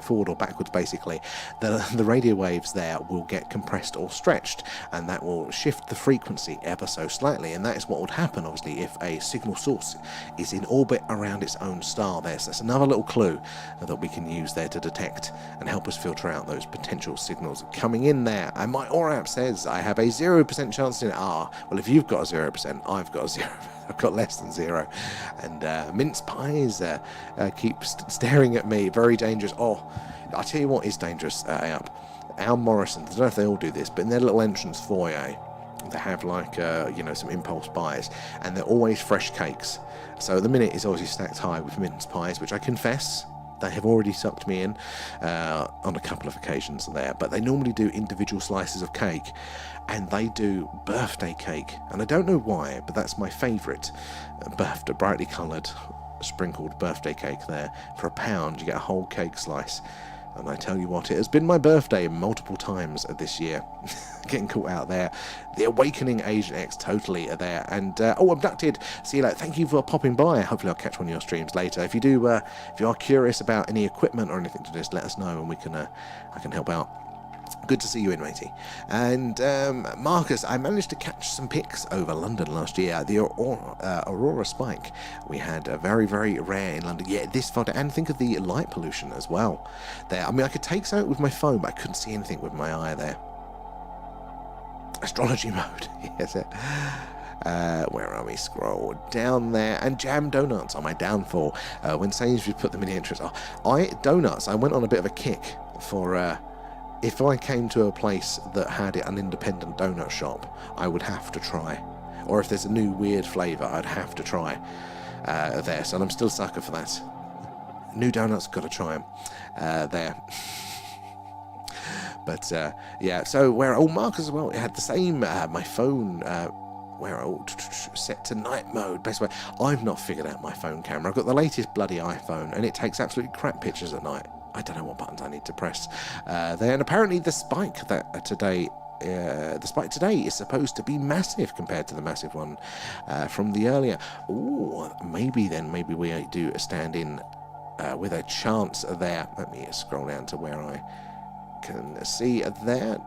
forward or backwards, basically, the radio waves there will get compressed or stretched, and that will shift the frequency ever so slightly. And that is what would happen, obviously, if a signal source is in orbit around its own star there. So that's another little clue that we can use there to detect and help us filter out those potential signals coming in there. And my Aura app says I have a 0% chance in it. Well, if you've got a 0%, I've got a 0%. I've got less than 0. And mince pies keep staring at me. Very dangerous. I'll tell you what is dangerous, Al Morrison's, I don't know if they all do this, but in their little entrance foyer, they have some impulse buys, and they're always fresh cakes. So at the minute it's obviously stacked high with mince pies, which I confess they have already sucked me in on a couple of occasions there. But they normally do individual slices of cake, and they do birthday cake. And I don't know why, but that's my favourite birthday, brightly coloured, sprinkled birthday cake there. For £1, you get a whole cake slice. And I tell you what, it has been my birthday multiple times this year. Getting caught out there. The Awakening Agent X totally are there. And, Abducted, see you later. Thank you for popping by. Hopefully I'll catch one of your streams later. If you are curious about any equipment or anything, to just let us know, and I can help out. Good to see you in, matey. And Marcus, I managed to catch some pics over London last year. The Aurora Spike we had very, very rare in London. Yeah, this photo, and think of the light pollution as well there. I mean, I could take something with my phone, but I couldn't see anything with my eye there. Astrology mode, yes. Where are we? Scroll down there. And jam donuts are my downfall. When Sainsbury's put them in the entrance. I went on a bit of a kick for... if I came to a place that had an independent donut shop, I would have to try. Or if there's a new weird flavour, I'd have to try there. So I'm still a sucker for that. New donuts, got to try them there. But yeah, so Marcus as well, it had the same, my phone, set to night mode. Basically, I've not figured out my phone camera. I've got the latest bloody iPhone, and it takes absolutely crap pictures at night. I don't know what buttons I need to press there. And apparently the spike today is supposed to be massive compared to the massive one from the earlier. Maybe we do stand in with a chance there. Let me scroll down to where I can see there.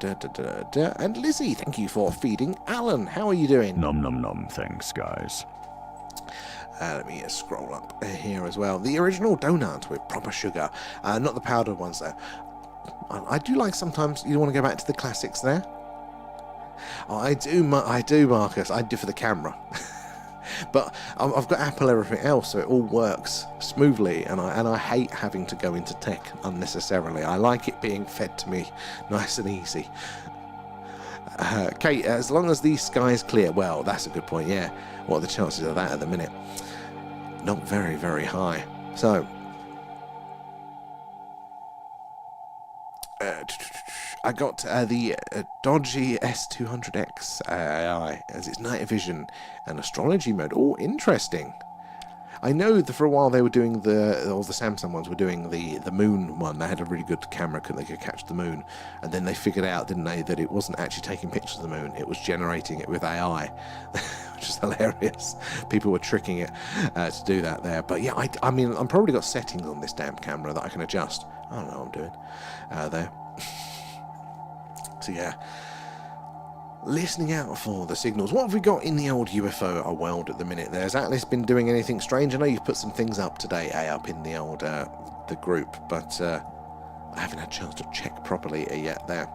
And Lizzie, thank you for feeding Alan. How are you doing? Nom nom nom, thanks guys. Let me scroll up here as well. The original donut with proper sugar, not the powdered ones though. I do like sometimes you want to go back to the classics there. I do, Marcus. I do for the camera. But I've got Apple everything else, so it all works smoothly, and I hate having to go into tech unnecessarily. I like it being fed to me nice and easy. Kate, as long as the sky's clear, well, that's a good point, yeah. What are the chances of that at the minute? Not very, very high. So, I got the dodgy S200X AI as its night vision and astrology mode. Oh, interesting. I know that for a while they were doing all the Samsung ones were doing the moon one. They had a really good camera, they could catch the moon, and then they figured out, didn't they, that it wasn't actually taking pictures of the moon, it was generating it with AI, which is hilarious. People were tricking it to do that there. But yeah, I mean, I'm probably got settings on this damn camera that I can adjust. I don't know what I'm doing there. So yeah, listening out for the signals. What have we got in the old UFO world at the minute? Has Atlas been doing anything strange? I know you've put some things up today, up in the old the group, but I haven't had a chance to check properly yet there.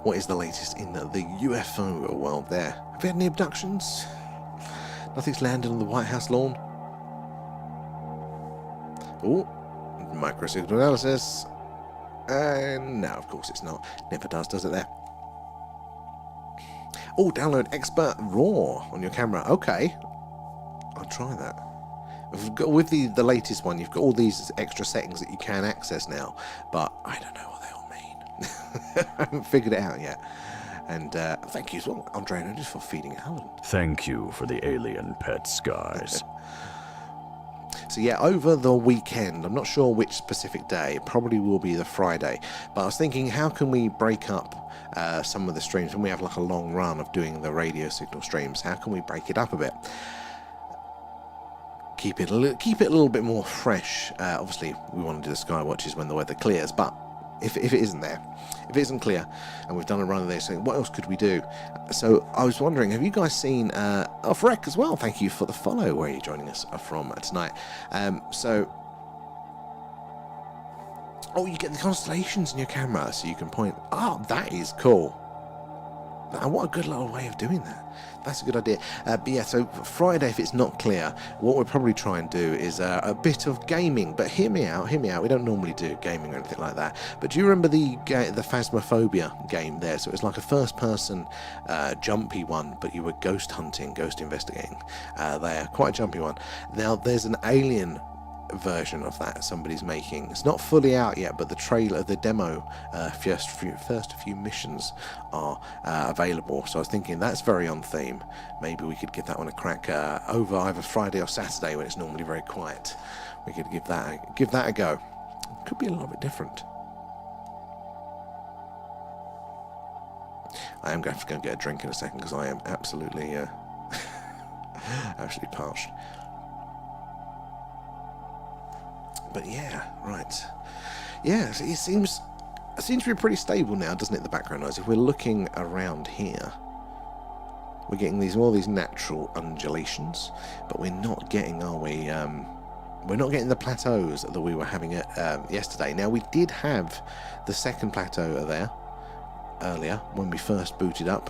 What is the latest in the UFO world there? Have you had any abductions? Nothing's landed on the White House lawn? Oh, microsignal analysis. And no, of course it's not. Never does it there? Oh, download Expert RAW on your camera. Okay, I'll try that. With the latest one, you've got all these extra settings that you can access now, but I don't know what they all mean. I haven't figured it out yet. And thank you as well, Andre, just for feeding Alan. Thank you for the alien pets, guys. So yeah, over the weekend, I'm not sure which specific day, it probably will be the Friday, but I was thinking, how can we break up some of the streams when we have like a long run of doing the radio signal streams? How can we break it up a bit? Keep it a little bit more fresh. Obviously, we want to do the skywatches when the weather clears, but if it isn't there, if it isn't clear, and we've done a run of this, so what else could we do? So I was wondering, have you guys seen Frek as well? Thank you for the follow. Where are you joining us from tonight? Oh, you get the constellations in your camera, so you can point. Oh, that is cool. Now, what a good little way of doing that. That's a good idea. But yeah, so Friday, if it's not clear, what we'll probably try and do is a bit of gaming. But hear me out. We don't normally do gaming or anything like that. But do you remember the Phasmophobia game there? So it was like a first-person jumpy one, but you were ghost hunting, ghost investigating there. Quite a jumpy one. Now, there's an alien version of that somebody's making. It's not fully out yet, but the trailer, the demo, first few missions are available. So I was thinking that's very on theme. Maybe we could give that one a crack over either Friday or Saturday when it's normally very quiet. We could give that a go. It could be a little bit different. I am going to have to go and get a drink in a second because I am absolutely absolutely parched. But yeah, right. Yeah, so it seems to be pretty stable now, doesn't it, the background noise? If we're looking around here, we're getting all these natural undulations, but we're not getting, are we? We're not getting the plateaus that we were having yesterday. Now, we did have the second plateau there earlier when we first booted up.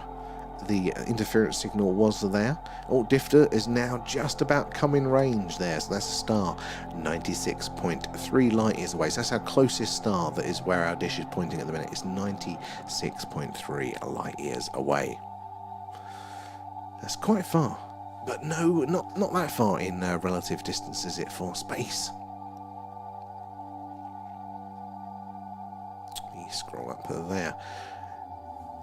The interference signal was there. Oh, Difter is now just about come in range there, so that's a star 96.3 light years away. So that's our closest star, that is where our dish is pointing at the minute. It's 96.3 light years away. That's quite far, but no, not that far in relative distance, is it, for space? You scroll up there.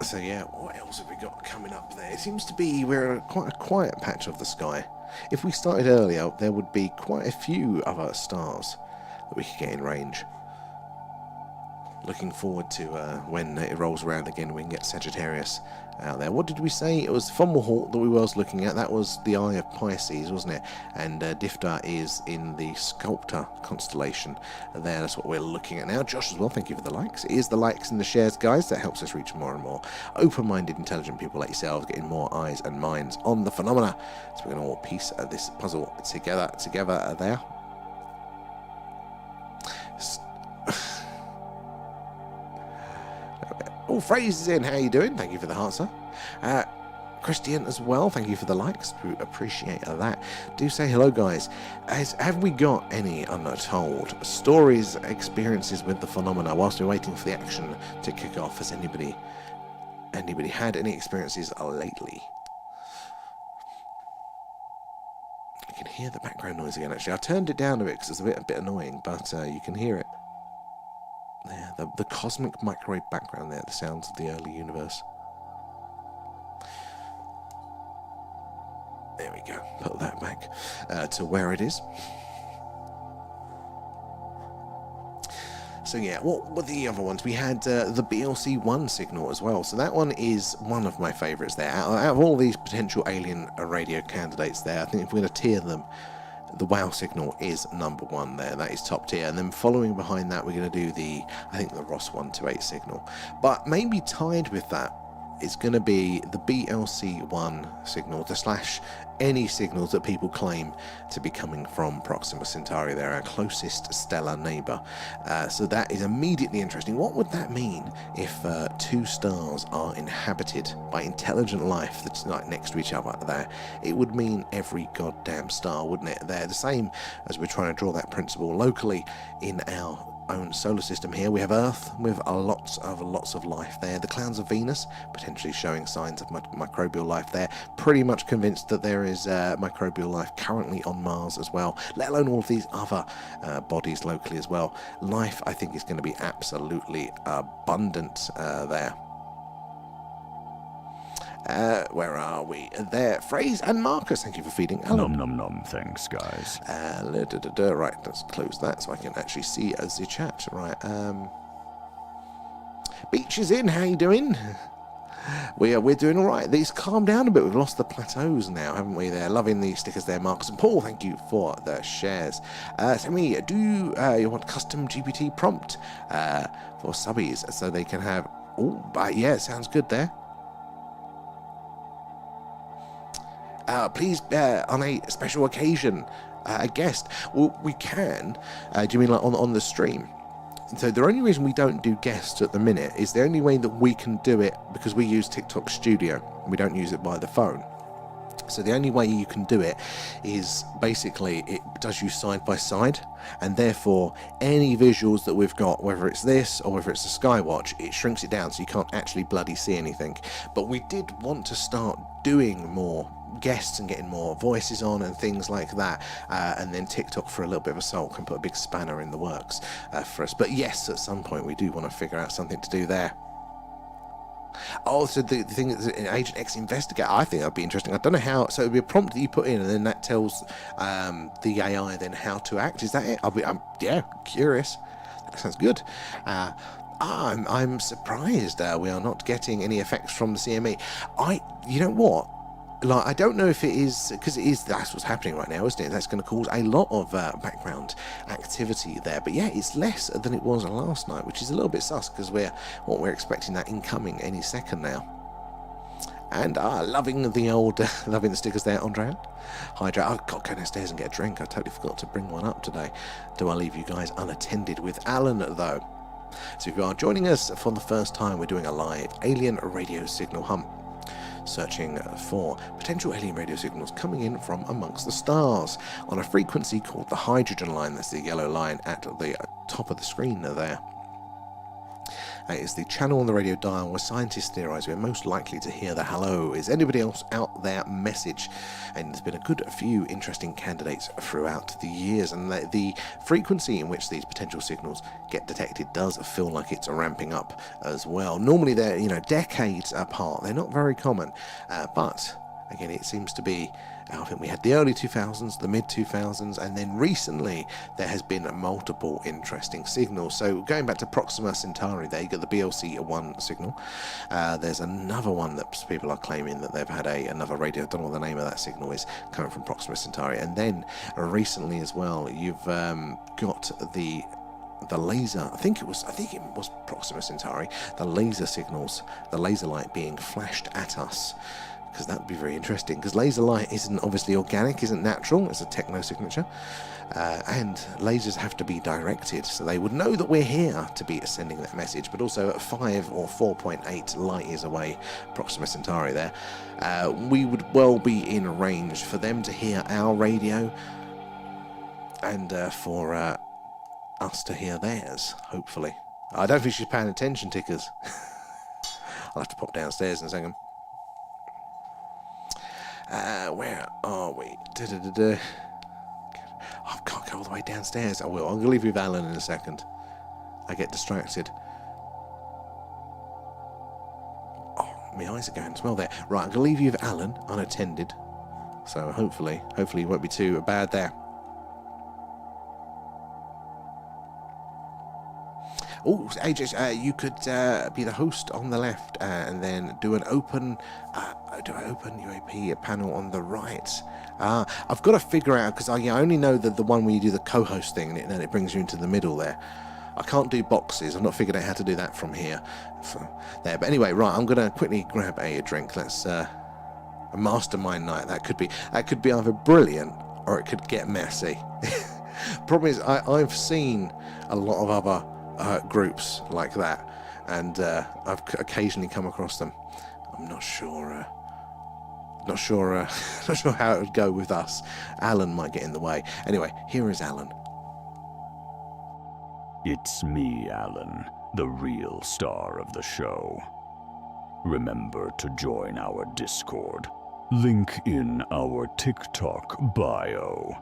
So yeah, what else have we got coming up there? It seems to be we're quite a quiet patch of the sky. If we started earlier, there would be quite a few other stars that we could get in range. Looking forward to when it rolls around again, we can get Sagittarius out there. What did we say? It was Fomalhaut that we was looking at. That was the Eye of Pisces, wasn't it? And Difter is in the Sculptor constellation there. That's what we're looking at now. Josh as well, thank you for the likes. It is the likes and the shares, guys, that helps us reach more and more open-minded, intelligent people like yourselves, getting more eyes and minds on the phenomena. So we're going to all piece this puzzle together there. Oh, Fraser's is in. How you doing? Thank you for the answer. Christian as well. Thank you for the likes. Appreciate that. Do say hello, guys. Have we got any untold stories, experiences with the phenomena whilst we're waiting for the action to kick off? Has anybody had any experiences lately? can hear the background noise again, actually. I turned it down a bit because it's a bit annoying, but you can hear it. There, the cosmic microwave background there, the sounds of the early universe. There we go. Put that back to where it is. So yeah, what were the other ones? We had the BLC-1 signal as well. So that one is one of my favourites there. Out of all these potential alien radio candidates there, I think if we're going to tier them, the WOW signal is number one there. That is top tier. And then following behind that, we're going to do the Ross 128 signal. But maybe tied with that, it's going to be the BLC-1 signal, any signals that people claim to be coming from Proxima Centauri. They're our closest stellar neighbour. So that is immediately interesting. What would that mean if two stars are inhabited by intelligent life that's like next to each other there? It would mean every goddamn star, wouldn't it? They're the same as we're trying to draw that principle locally in our own solar system here. We have Earth with lots of life there. The clouds of Venus potentially showing signs of microbial life there. Pretty much convinced that there is microbial life currently on Mars as well, let alone all of these other bodies locally as well. Life, I think, is going to be absolutely abundant there. Where are we? There. Phrase and Marcus, thank you for feeding. Hello. Nom nom nom, thanks, guys. Right, let's close that so I can actually see the chat. Right. Beach is in, how you doing? We're doing all right. These calm down a bit. We've lost the plateaus now, haven't we? There, loving the stickers there, Marcus and Paul. Thank you for the shares. Sammy, do you want custom GPT prompt for subbies so they can have? Oh, yeah, sounds good there. Please, on a special occasion, a guest. Well, we can. Do you mean like on the stream? So the only reason we don't do guests at the minute is the only way that we can do it because we use TikTok Studio. We don't use it by the phone. So the only way you can do it is basically it does you side by side, and therefore any visuals that we've got, whether it's this or whether it's a skywatch, it shrinks it down so you can't actually bloody see anything. But we did want to start doing more guests and getting more voices on and things like that, and then TikTok for a little bit of a soul can put a big spanner in the works for us. But yes, at some point we do want to figure out something to do there. Oh, so the thing is an Agent X investigator, I think that'd be interesting. I don't know how, so it'd be a prompt that you put in and then that tells the AI then how to act. Is that it? I'm curious. That sounds good. I'm surprised we are not getting any effects from the CME. You know what? Like, I don't know if it is, because that's what's happening right now, isn't it? That's going to cause a lot of background activity there. But yeah, it's less than it was last night, which is a little bit sus, because we're expecting that incoming any second now. And loving the stickers there, Andrea. Hydra, I've got to go downstairs and get a drink. I totally forgot to bring one up today. Do I leave you guys unattended with Alan, though? So if you are joining us for the first time, we're doing a live alien radio signal hunt, searching for potential alien radio signals coming in from amongst the stars on a frequency called the hydrogen line. That's the yellow line at the top of the screen there. It is the channel on the radio dial where scientists theorise we're most likely to hear the hello, is anybody else out there message. And there's been a good few interesting candidates throughout the years, and the frequency in which these potential signals get detected does feel like it's ramping up as well. Normally they're decades apart, they're not very common, but again it seems to be, I think we had the early 2000s, the mid 2000s, and then recently there has been multiple interesting signals. So going back to Proxima Centauri, there you got the BLC-1 signal. There's another one that people are claiming that they've had another radio, I don't know what the name of that signal is, coming from Proxima Centauri. And then recently as well, you've got the laser, I think it was Proxima Centauri, the laser signals, the laser light being flashed at us. Because that would be very interesting, because laser light isn't obviously organic, isn't natural, it's a techno signature, and lasers have to be directed, so they would know that we're here to be sending that message, but also at 5 or 4.8 light years away, Proxima Centauri there, we would well be in range for them to hear our radio, and for us to hear theirs, hopefully. I don't think she's paying attention, Tickers. I'll have to pop downstairs in a second. Where are we? go all the way downstairs. I will. I'm going to leave you with Alan in a second. I get distracted. Oh, my eyes are going as well there. Right, I'm going to leave you with Alan unattended. So hopefully it won't be too bad there. Oh, AJ, you could be the host on the left and then do an open UAP panel on the right. I've got to figure out, because I only know the one where you do the co-host thing and then it brings you into the middle there. I can't do boxes. I've not figured out how to do that from here. There, but anyway, right, I'm going to quickly grab a drink. Let's a mastermind night. That could be either brilliant or it could get messy. Problem is, I've seen a lot of other groups like that, and I've occasionally come across them. I'm not sure how it would go with us. Alan might get in the way. Anyway, here is Alan. It's me, Alan, the real star of the show. Remember to join our Discord. Link in our TikTok bio.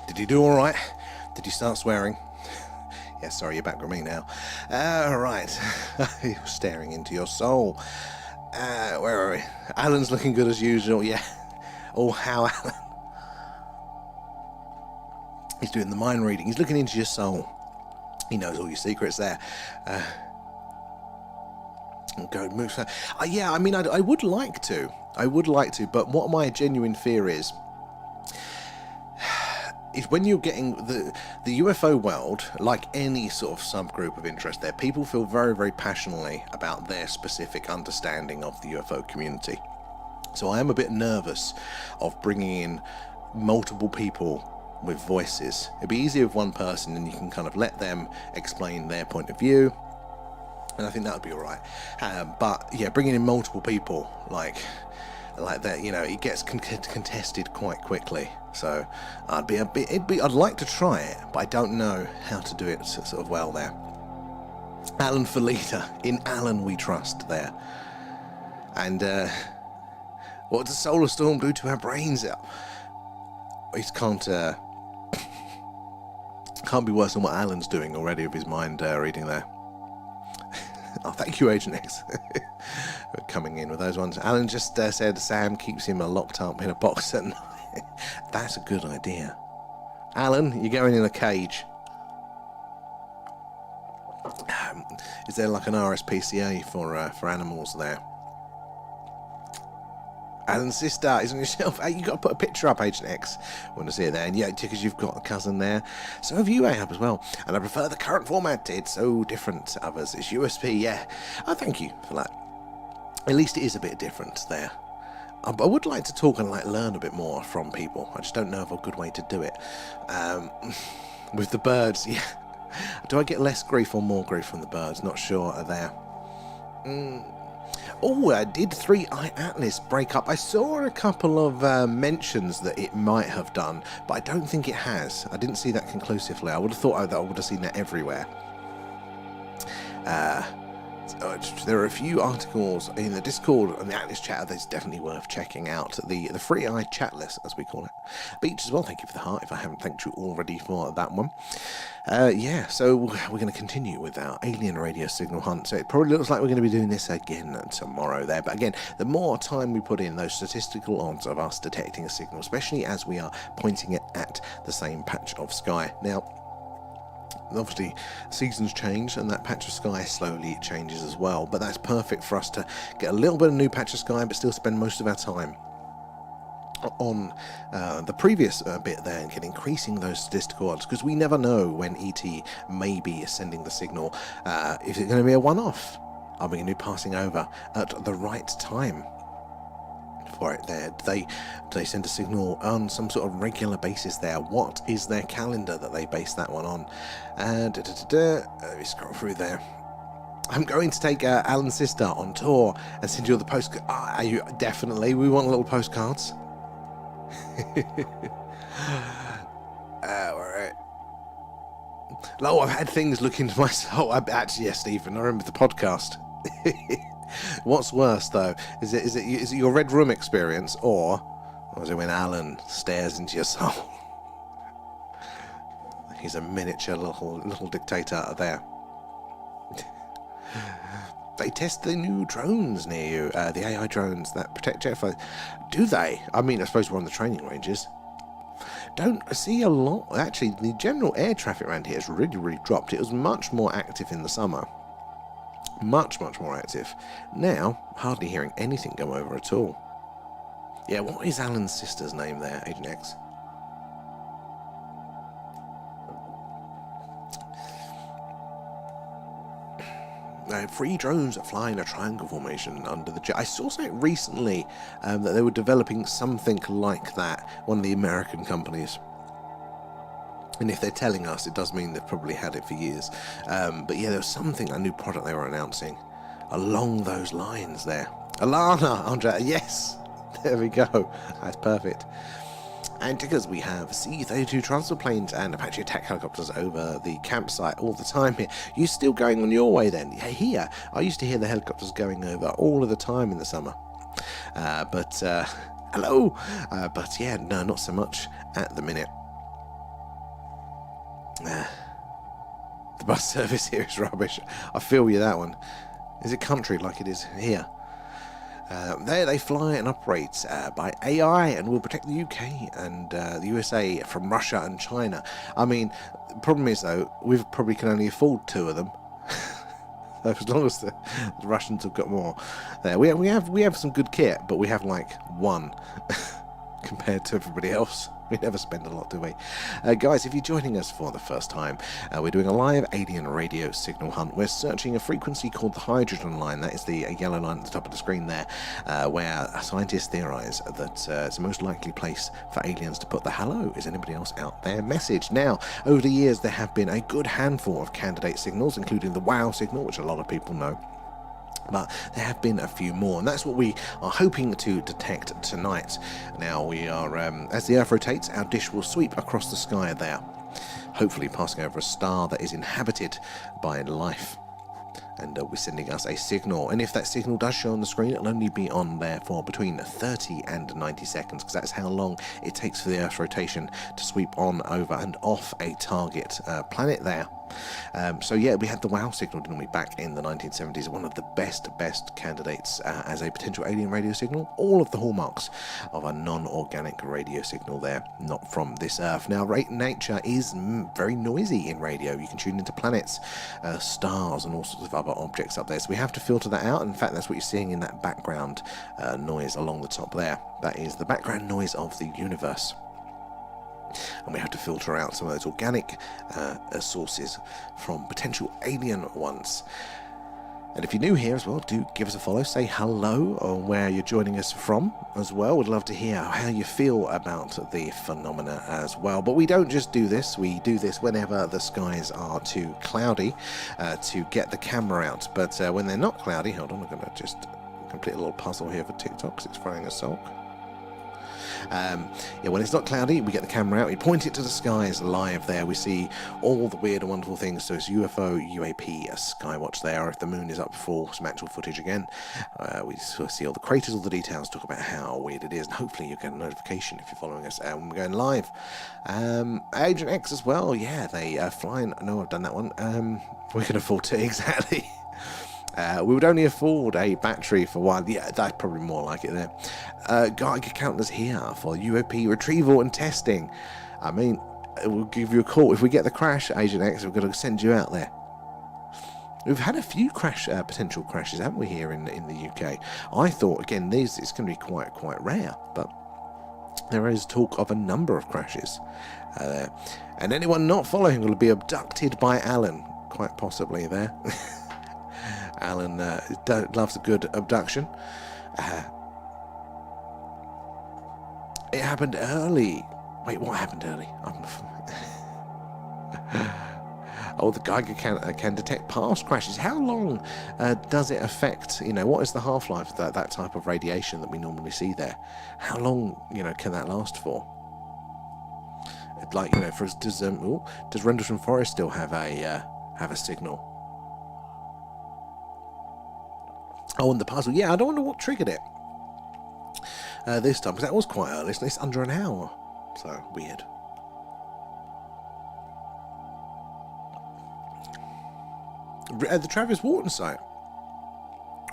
Did you do all right? Did you start swearing? Yeah, sorry, you're back with me now. Right. You're staring into your soul. Where are we? Alan's looking good as usual, yeah. Oh, how Alan. He's doing the mind reading. He's looking into your soul. He knows all your secrets there. Go move. Yeah, I mean, I would like to. But what my genuine fear is when you're getting the UFO world, like any sort of subgroup of interest there, people feel very, very passionately about their specific understanding of the UFO community. So I am a bit nervous of bringing in multiple people with voices. It'd be easier with one person and you can kind of let them explain their point of view, and I think that would be all right. But yeah, bringing in multiple people like that, you know, it gets contested quite quickly. So I'd like to try it, but I don't know how to do it sort of well there. Alan for leader. In Alan we trust there. And what does solar storm do to our brains? It can't be worse than what Alan's doing already with his mind reading there. Oh, thank you, Agent X, for coming in with those ones. Alan just said Sam keeps him locked up in a box at night. That's a good idea. Alan, you're going in a cage. Is there like an RSPCA for animals there? Alan's sister is on your shelf. Hey, you got to put a picture up, Agent X. Want to see it there? And yeah, because you've got a cousin there. So have you, Ahab, as well. And I prefer the current format. It's so different to others. It's USP, yeah. Oh, thank you for that. At least it is a bit different there. I would like to talk and learn a bit more from people. I just don't know of a good way to do it. With the birds, yeah. Do I get less grief or more grief from the birds? Not sure there. Oh, did 3i Atlas break up? I saw a couple of mentions that it might have done, but I don't think it has. I didn't see that conclusively. I would have thought that I would have seen that everywhere. There are a few articles in the Discord and the Atlas chat that's definitely worth checking out. The 3i chat list, as we call it. Beach as well, thank you for the heart, if I haven't thanked you already for that one. Yeah, so we're going to continue with our alien radio signal hunt. So it probably looks like we're going to be doing this again tomorrow there. But again, the more time we put in, those statistical odds of us detecting a signal, especially as we are pointing it at the same patch of sky. Now, Obviously, seasons change and that patch of sky slowly changes as well, but that's perfect for us to get a little bit of new patch of sky but still spend most of our time on the previous bit there and get increasing those statistical odds, because we never know when ET may be sending the signal. Is it going to be a one-off? Are we going to be passing over at the right time for it there? Do they send a signal on some sort of regular basis there? What is their calendar that they base that one on? Let me scroll through there. I'm going to take Alan's sister on tour and send you all the postcards. Are you definitely? We want little postcards. Alright. Oh, I've had things look into my soul. Actually, yes, Stephen, I remember the podcast. What's worse, though, is it your Red Room experience, or is it when Alan stares into your soul? He's a miniature little dictator there. They test the new drones near you, the AI drones that protect jet fighters. Do they? I mean, I suppose we're on the training ranges. Don't see a lot. Actually, the general air traffic around here has really dropped. It was much more active in the summer. Much more active. Now, hardly hearing anything go over at all. Yeah, what is Alan's sister's name there, Agent X? Free drones that fly in a triangle formation under the jet. I saw something recently that they were developing something like that, one of the American companies. And if they're telling us, it does mean they've probably had it for years. But yeah, there was a new product they were announcing along those lines there. Alana, Andrea, yes! There we go. That's perfect. And because we have C-32 transport planes and Apache attack helicopters over the campsite all the time here. You still going on your way then? Yeah, here. I used to hear the helicopters going over all of the time in the summer. Hello! But yeah, no, not so much at the minute. The bus service here is rubbish. I feel you that one. Is it country like it is here? There they fly and operate by AI and will protect the UK and the USA from Russia and China. I mean, the problem is though, we probably can only afford 2 of them. As long as the Russians have got more. There, we have some good kit, but we have like 1 compared to everybody else. We never spend a lot, do we? Guys, if you're joining us for the first time, we're doing a live alien radio signal hunt. We're searching a frequency called the hydrogen line. That is the yellow line at the top of the screen there, where scientists theorize that it's the most likely place for aliens to put the hello, is anybody else out there message. Now, over the years, there have been a good handful of candidate signals, including the WOW signal, which a lot of people know. But there have been a few more, and that's what we are hoping to detect tonight. Now we are, as the Earth rotates, our dish will sweep across the sky there, hopefully passing over a star that is inhabited by life. And we're sending us a signal, and if that signal does show on the screen, it'll only be on there for between 30 and 90 seconds, because that's how long it takes for the Earth's rotation to sweep on over and off a target planet there. So yeah, we had the WOW signal, didn't we, back in the 1970s, one of the best candidates as a potential alien radio signal. All of the hallmarks of a non-organic radio signal there, not from this Earth. Now, nature is very noisy in radio. You can tune into planets, stars, and all sorts of other objects up there. So we have to filter that out. In fact, that's what you're seeing in that background noise along the top there. That is the background noise of the universe. And we have to filter out some of those organic sources from potential alien ones. And if you're new here as well, do give us a follow, say hello, or where you're joining us from as well. We'd love to hear how you feel about the phenomena as well. But we don't just do this, we do this whenever the skies are too cloudy to get the camera out. But when they're not cloudy, hold on, I'm going to just complete a little puzzle here for TikTok because it's throwing a sulk. Yeah, when it's not cloudy, we get the camera out, we point it to the skies live there. We see all the weird and wonderful things. So it's UFO, UAP, a skywatch there. If the moon is up for some actual footage again, we sort of see all the craters, all the details, talk about how weird it is, and hopefully you'll get a notification if you're following us when we're going live. Agent X as well, yeah, they fly. No, I've done that one. We can afford to, exactly. We would only afford a battery for one. Yeah, that's probably more like it there. Geiger counters here for UAP retrieval and testing. I mean, we'll give you a call. If we get the crash, Agent X, we're going to send you out there. We've had a few potential crashes, haven't we, here in the UK? I thought, again, it's going to be quite rare, but there is talk of a number of crashes there. And anyone not following will be abducted by Alan, quite possibly there. Alan loves a good abduction. It happened early. Wait, what happened early? Oh, the Geiger can detect past crashes. How long does it affect? What is the half-life of that type of radiation that we normally see there? How long, can that last for? Like, for us, does Rendlesham Forest still have a signal? Oh, and the puzzle. Yeah, I don't wonder what triggered it this time, because that was quite early. It's under an hour, so weird. The Travis Walton site.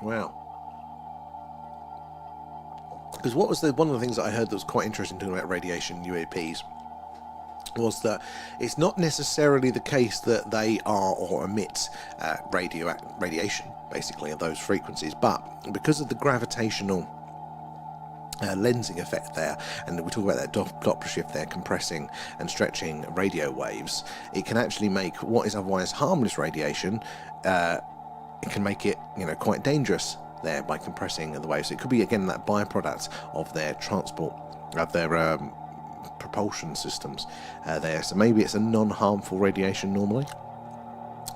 Wow. Because what was one of the things that I heard that was quite interesting talking about radiation UAPs was that it's not necessarily the case that they are or emit radiation, basically, of those frequencies, but because of the gravitational lensing effect there, and we talk about that Doppler shift there, compressing and stretching radio waves, it can actually make what is otherwise harmless radiation, it can make it quite dangerous there by compressing the waves. So it could be, again, that byproduct of their transport, of their propulsion systems there. So maybe it's a non-harmful radiation normally,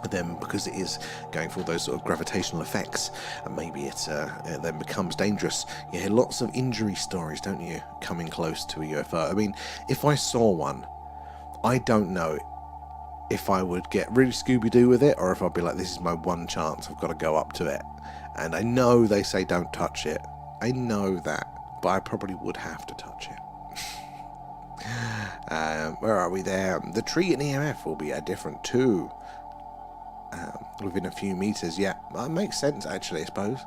but then because it is going for those sort of gravitational effects, and maybe it then becomes dangerous. You hear lots of injury stories, don't you, coming close to a UFO. I mean, if I saw one, I don't know if I would get really Scooby-Doo with it, or if I'd be like, this is my one chance, I've got to go up to it. And I know they say don't touch it. I know that, but I probably would have to touch it. Where are we there? The tree and EMF will be different too. Within a few meters, yeah, that makes sense actually, I suppose.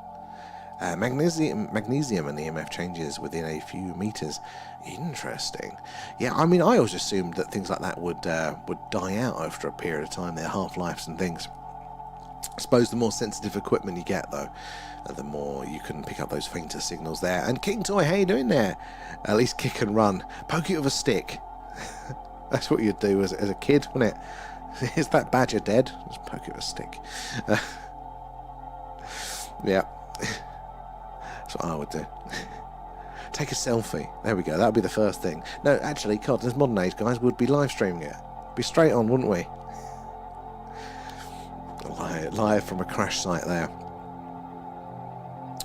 Magnesium and EMF changes within a few meters. Interesting. Yeah, I mean, I always assumed that things like that would die out after a period of time, their half-lives and things. I suppose the more sensitive equipment you get, though, the more you can pick up those fainter signals there. And King Toy, how you doing there? At least kick and run. Poke it with a stick. That's what you'd do as a kid, wouldn't it? Is that badger dead? Just poke it with a stick. Yeah. That's what I would do. Take a selfie. There we go. That would be the first thing. No, actually, God, as modern age guys, would be live streaming it. Be straight on, wouldn't we? Live from a crash site there.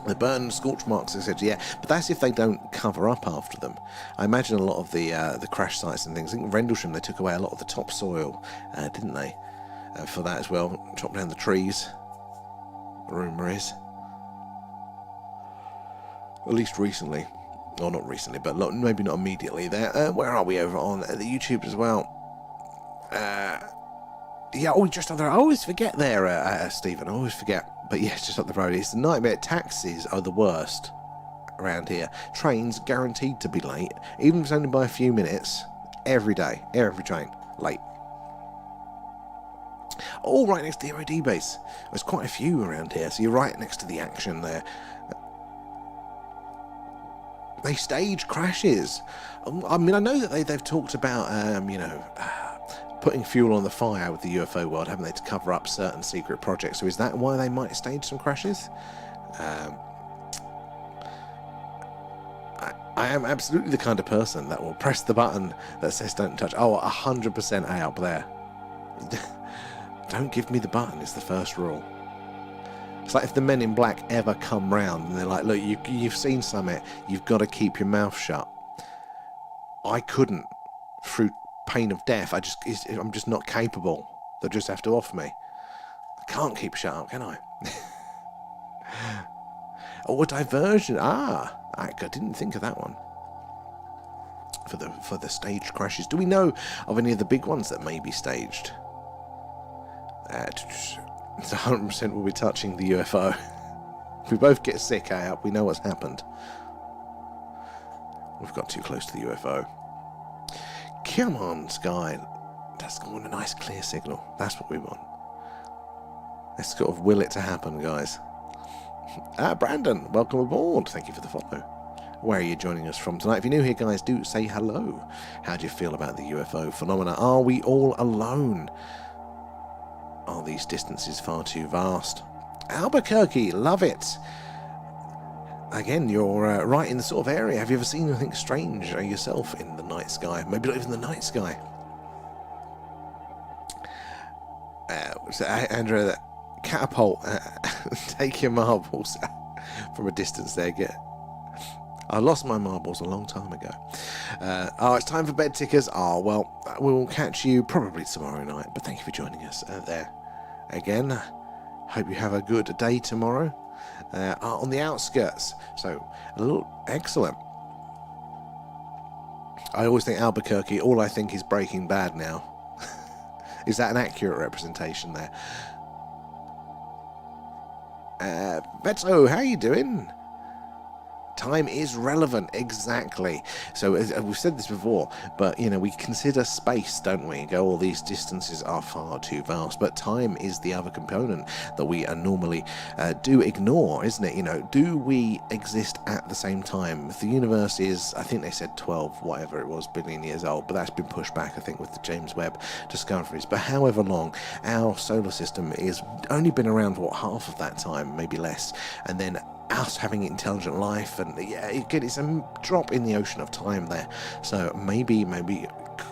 The burn scorch marks, etc. Yeah, but that's if they don't cover up after them. I imagine a lot of the crash sites and things. I think Rendlesham, they took away a lot of the topsoil, didn't they? For that as well. Chopped down the trees. The rumour is. At least recently. Or not recently, but maybe not immediately there. Where are we over on the YouTube as well? Yeah, just up there. I always forget there, Stephen. I always forget. But yes, just up the road. It's a nightmare. Taxis are the worst around here. Trains guaranteed to be late, even if it's only by a few minutes. Every day, every train late. All right next to the MOD base. There's quite a few around here, so you're right next to the action there. They stage crashes. I mean, I know that they've talked about, putting fuel on the fire with the UFO world, haven't they, to cover up certain secret projects. So is that why they might stage some crashes? I am absolutely the kind of person that will press the button that says don't touch. Oh, 100% A up there. Don't give me the button is the first rule. It's like if the Men in Black ever come round and they're like, look, you've seen something, you've got to keep your mouth shut. I couldn't, through pain of death. I'm just not capable. They'll just have to off me. I can't keep shut up, can I? Oh, a diversion. I didn't think of that one. For the staged crashes. Do we know of any of the big ones that may be staged? 100% will be touching the UFO. If we both get sick, we know what's happened. We've got too close to the UFO. Come on, Sky. Just want a nice clear signal. That's what we want. Let's sort of will it to happen, guys. Brandon, welcome aboard. Thank you for the follow. Where are you joining us from tonight? If you're new here, guys, do say hello. How do you feel about the UFO phenomena? Are we all alone? Are these distances far too vast? Albuquerque, love it. Again, you're right in the sort of area. Have you ever seen anything strange yourself in the night sky? Maybe not even the night sky. So, Andrea, catapult, take your marbles from a distance there. I lost my marbles a long time ago. It's time for bed tickers. Well, we'll catch you probably tomorrow night, but thank you for joining us there. Again, hope you have a good day tomorrow. On the outskirts, so a little excellent. I always think Albuquerque, all I think is Breaking Bad now. Is that an accurate representation there? Vetso, how you doing? Time is relevant, exactly. So we've said this before, but we consider space, don't we? All these distances are far too vast, but time is the other component that we normally do ignore, isn't it? Do we exist at the same time? The universe is, I think they said 12, whatever it was, billion years old, but that's been pushed back, I think, with the James Webb discoveries. But however long, our solar system is only been around for half of that time, maybe less, and then us having intelligent life, and again, it's a drop in the ocean of time there. So maybe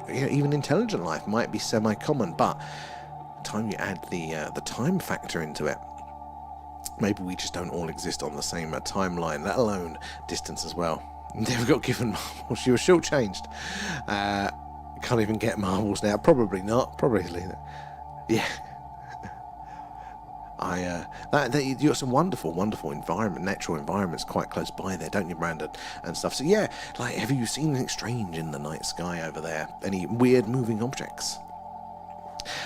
even intelligent life might be semi-common, but time you add the time factor into it, maybe we just don't all exist on the same timeline, let alone distance as well. Never got given marbles. You were shortchanged. Can't even get marbles now. Probably not. Probably. Yeah. You've got some wonderful environment, natural environments quite close by there, don't you, Brandon, and stuff. So yeah, have you seen anything strange in the night sky over there? Any weird moving objects?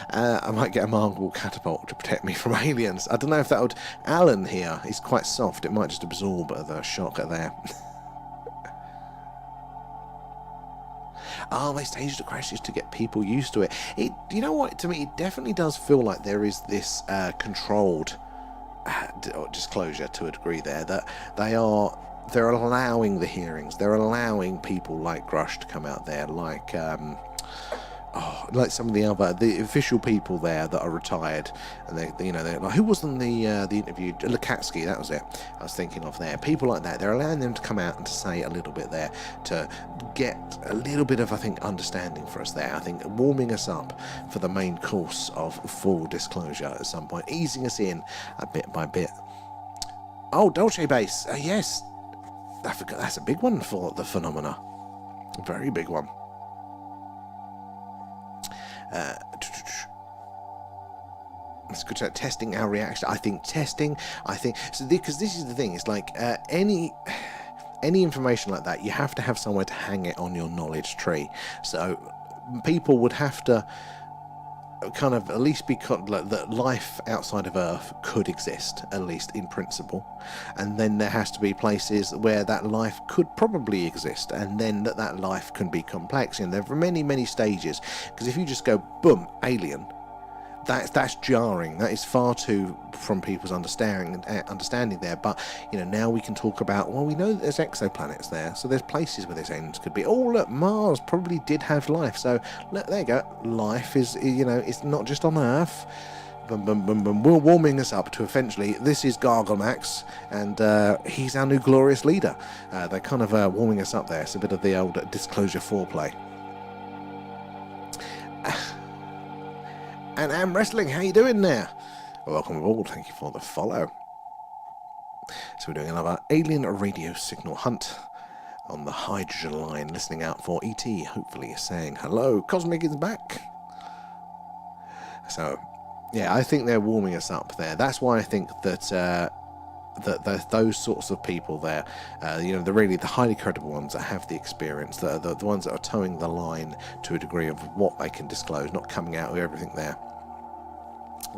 I might get a marble catapult to protect me from aliens. I don't know if that would. Alan here, he's quite soft. It might just absorb the shock there. They staged the crashes to get people used to it. You know what? To me, it definitely does feel like there is this controlled disclosure to a degree there, that they're allowing the hearings. They're allowing people like Grush to come out there, like some of the official people there that are retired, and they're like, who was on the interview? Lukatsky, that was it. I was thinking of there. People like that. They're allowing them to come out and to say a little bit there, to get a little bit of, I think, understanding for us there. I think warming us up for the main course of full disclosure at some point, easing us in a bit by bit. Dolce Base, yes, I forgot that's a big one for the phenomena, a very big one. It's good at testing our reaction. I think so, because this is the thing. It's like any information like that, you have to have somewhere to hang it on your knowledge tree. So people would have to kind of at least be like that life outside of Earth could exist, at least in principle, and then there has to be places where that life could probably exist, and then that life can be complex. There are many stages, because if you just go boom, alien, that's jarring. That is far too from people's understanding there. But now we can talk about, we know that there's exoplanets there, so there's places where these aliens could be. Look, Mars probably did have life. So look, there you go. Life is, it's not just on Earth. We're warming us up to eventually. This is Garglemax, and he's our new glorious leader. They're kind of warming us up there. It's a bit of the old disclosure foreplay. And Am Wrestling, how you doing there? Welcome aboard, thank you for the follow. So we're doing another alien radio signal hunt on the hydrogen line, listening out for ET, hopefully saying hello. Cosmic is back. So, yeah, I think they're warming us up there. That's why I think that those sorts of people there, the highly credible ones that have the experience, the ones that are towing the line to a degree of what they can disclose, not coming out with everything there.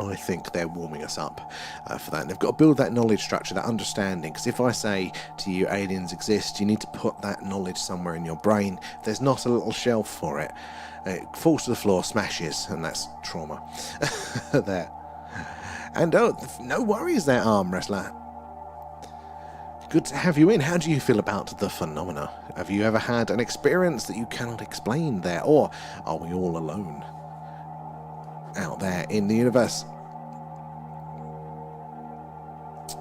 I think they're warming us up for that. And they've got to build that knowledge structure, that understanding. Because if I say to you aliens exist, you need to put that knowledge somewhere in your brain. If there's not a little shelf for it, it falls to the floor, smashes, and that's trauma. There. And no worries there, arm wrestler. Good to have you in. How do you feel about the phenomena? Have you ever had an experience that you cannot explain there? Or are we all alone out there in the universe?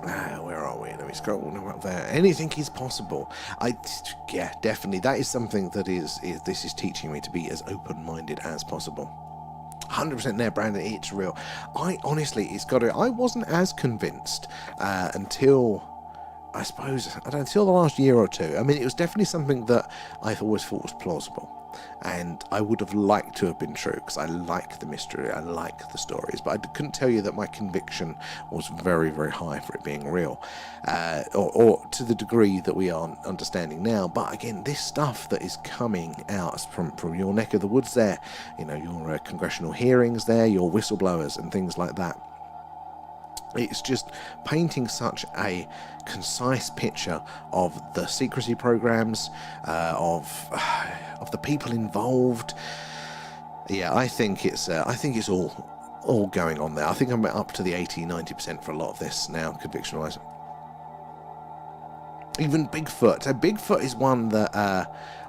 Where are we? Let me scroll up there. Anything is possible. Yeah, definitely. That is something that this is teaching me to be as open-minded as possible. 100% there, Brandon. It's real. I wasn't as convinced until, I suppose, until the last year or two. I mean, it was definitely something that I've always thought was plausible. And I would have liked to have been true, because I like the mystery, I like the stories, but I couldn't tell you that my conviction was very, very high for it being real, or to the degree that we are understanding now. But again, this stuff that is coming out from your neck of the woods there, your congressional hearings there, your whistleblowers and things like that, it's just painting such a concise picture of the secrecy programs, of the people involved. Yeah, I think it's all going on there. I think I'm up to the 80-90% for a lot of this now, conviction-wise. Even Bigfoot. So Bigfoot is one that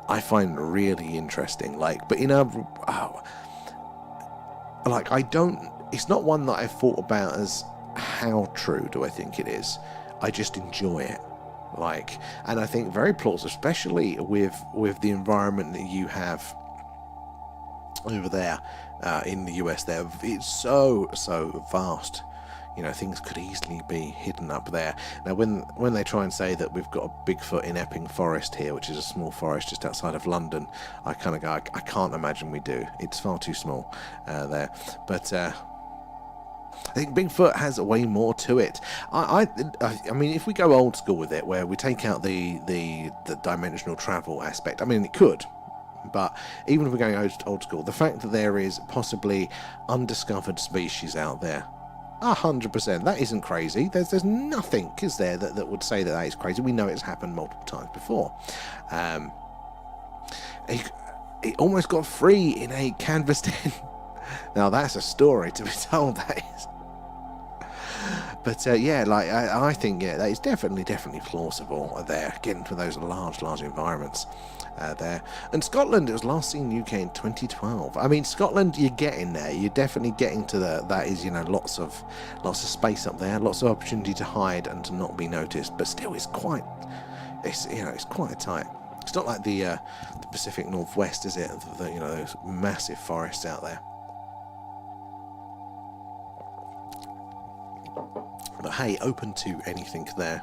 I find really interesting. It's not one that I've thought about as how true do I think it is. I just enjoy it. And I think very plausible, especially with the environment that you have over there in the US. There, it's so vast. Things could easily be hidden up there. Now, when they try and say that we've got a Bigfoot in Epping Forest here, which is a small forest just outside of London, I kind of go, I can't imagine we do. It's far too small there. But I think Bigfoot has way more to it. I mean, if we go old school with it, where we take out the dimensional travel aspect, I mean, it could. But even if we're going old school, the fact that there is possibly undiscovered species out there, 100%, that isn't crazy. There's nothing, is there, that would say that is crazy. We know it's happened multiple times before. It almost got free in a canvas den. Now that's a story to be told, that is. But I think that is definitely plausible there, getting to those large environments there. And Scotland, it was last seen in the UK in 2012. I mean, Scotland, you're getting there. You're definitely getting to that is lots of space up there, lots of opportunity to hide and to not be noticed. But still, it's quite tight. It's not like the Pacific Northwest, is it? Those massive forests out there. But hey, open to anything there.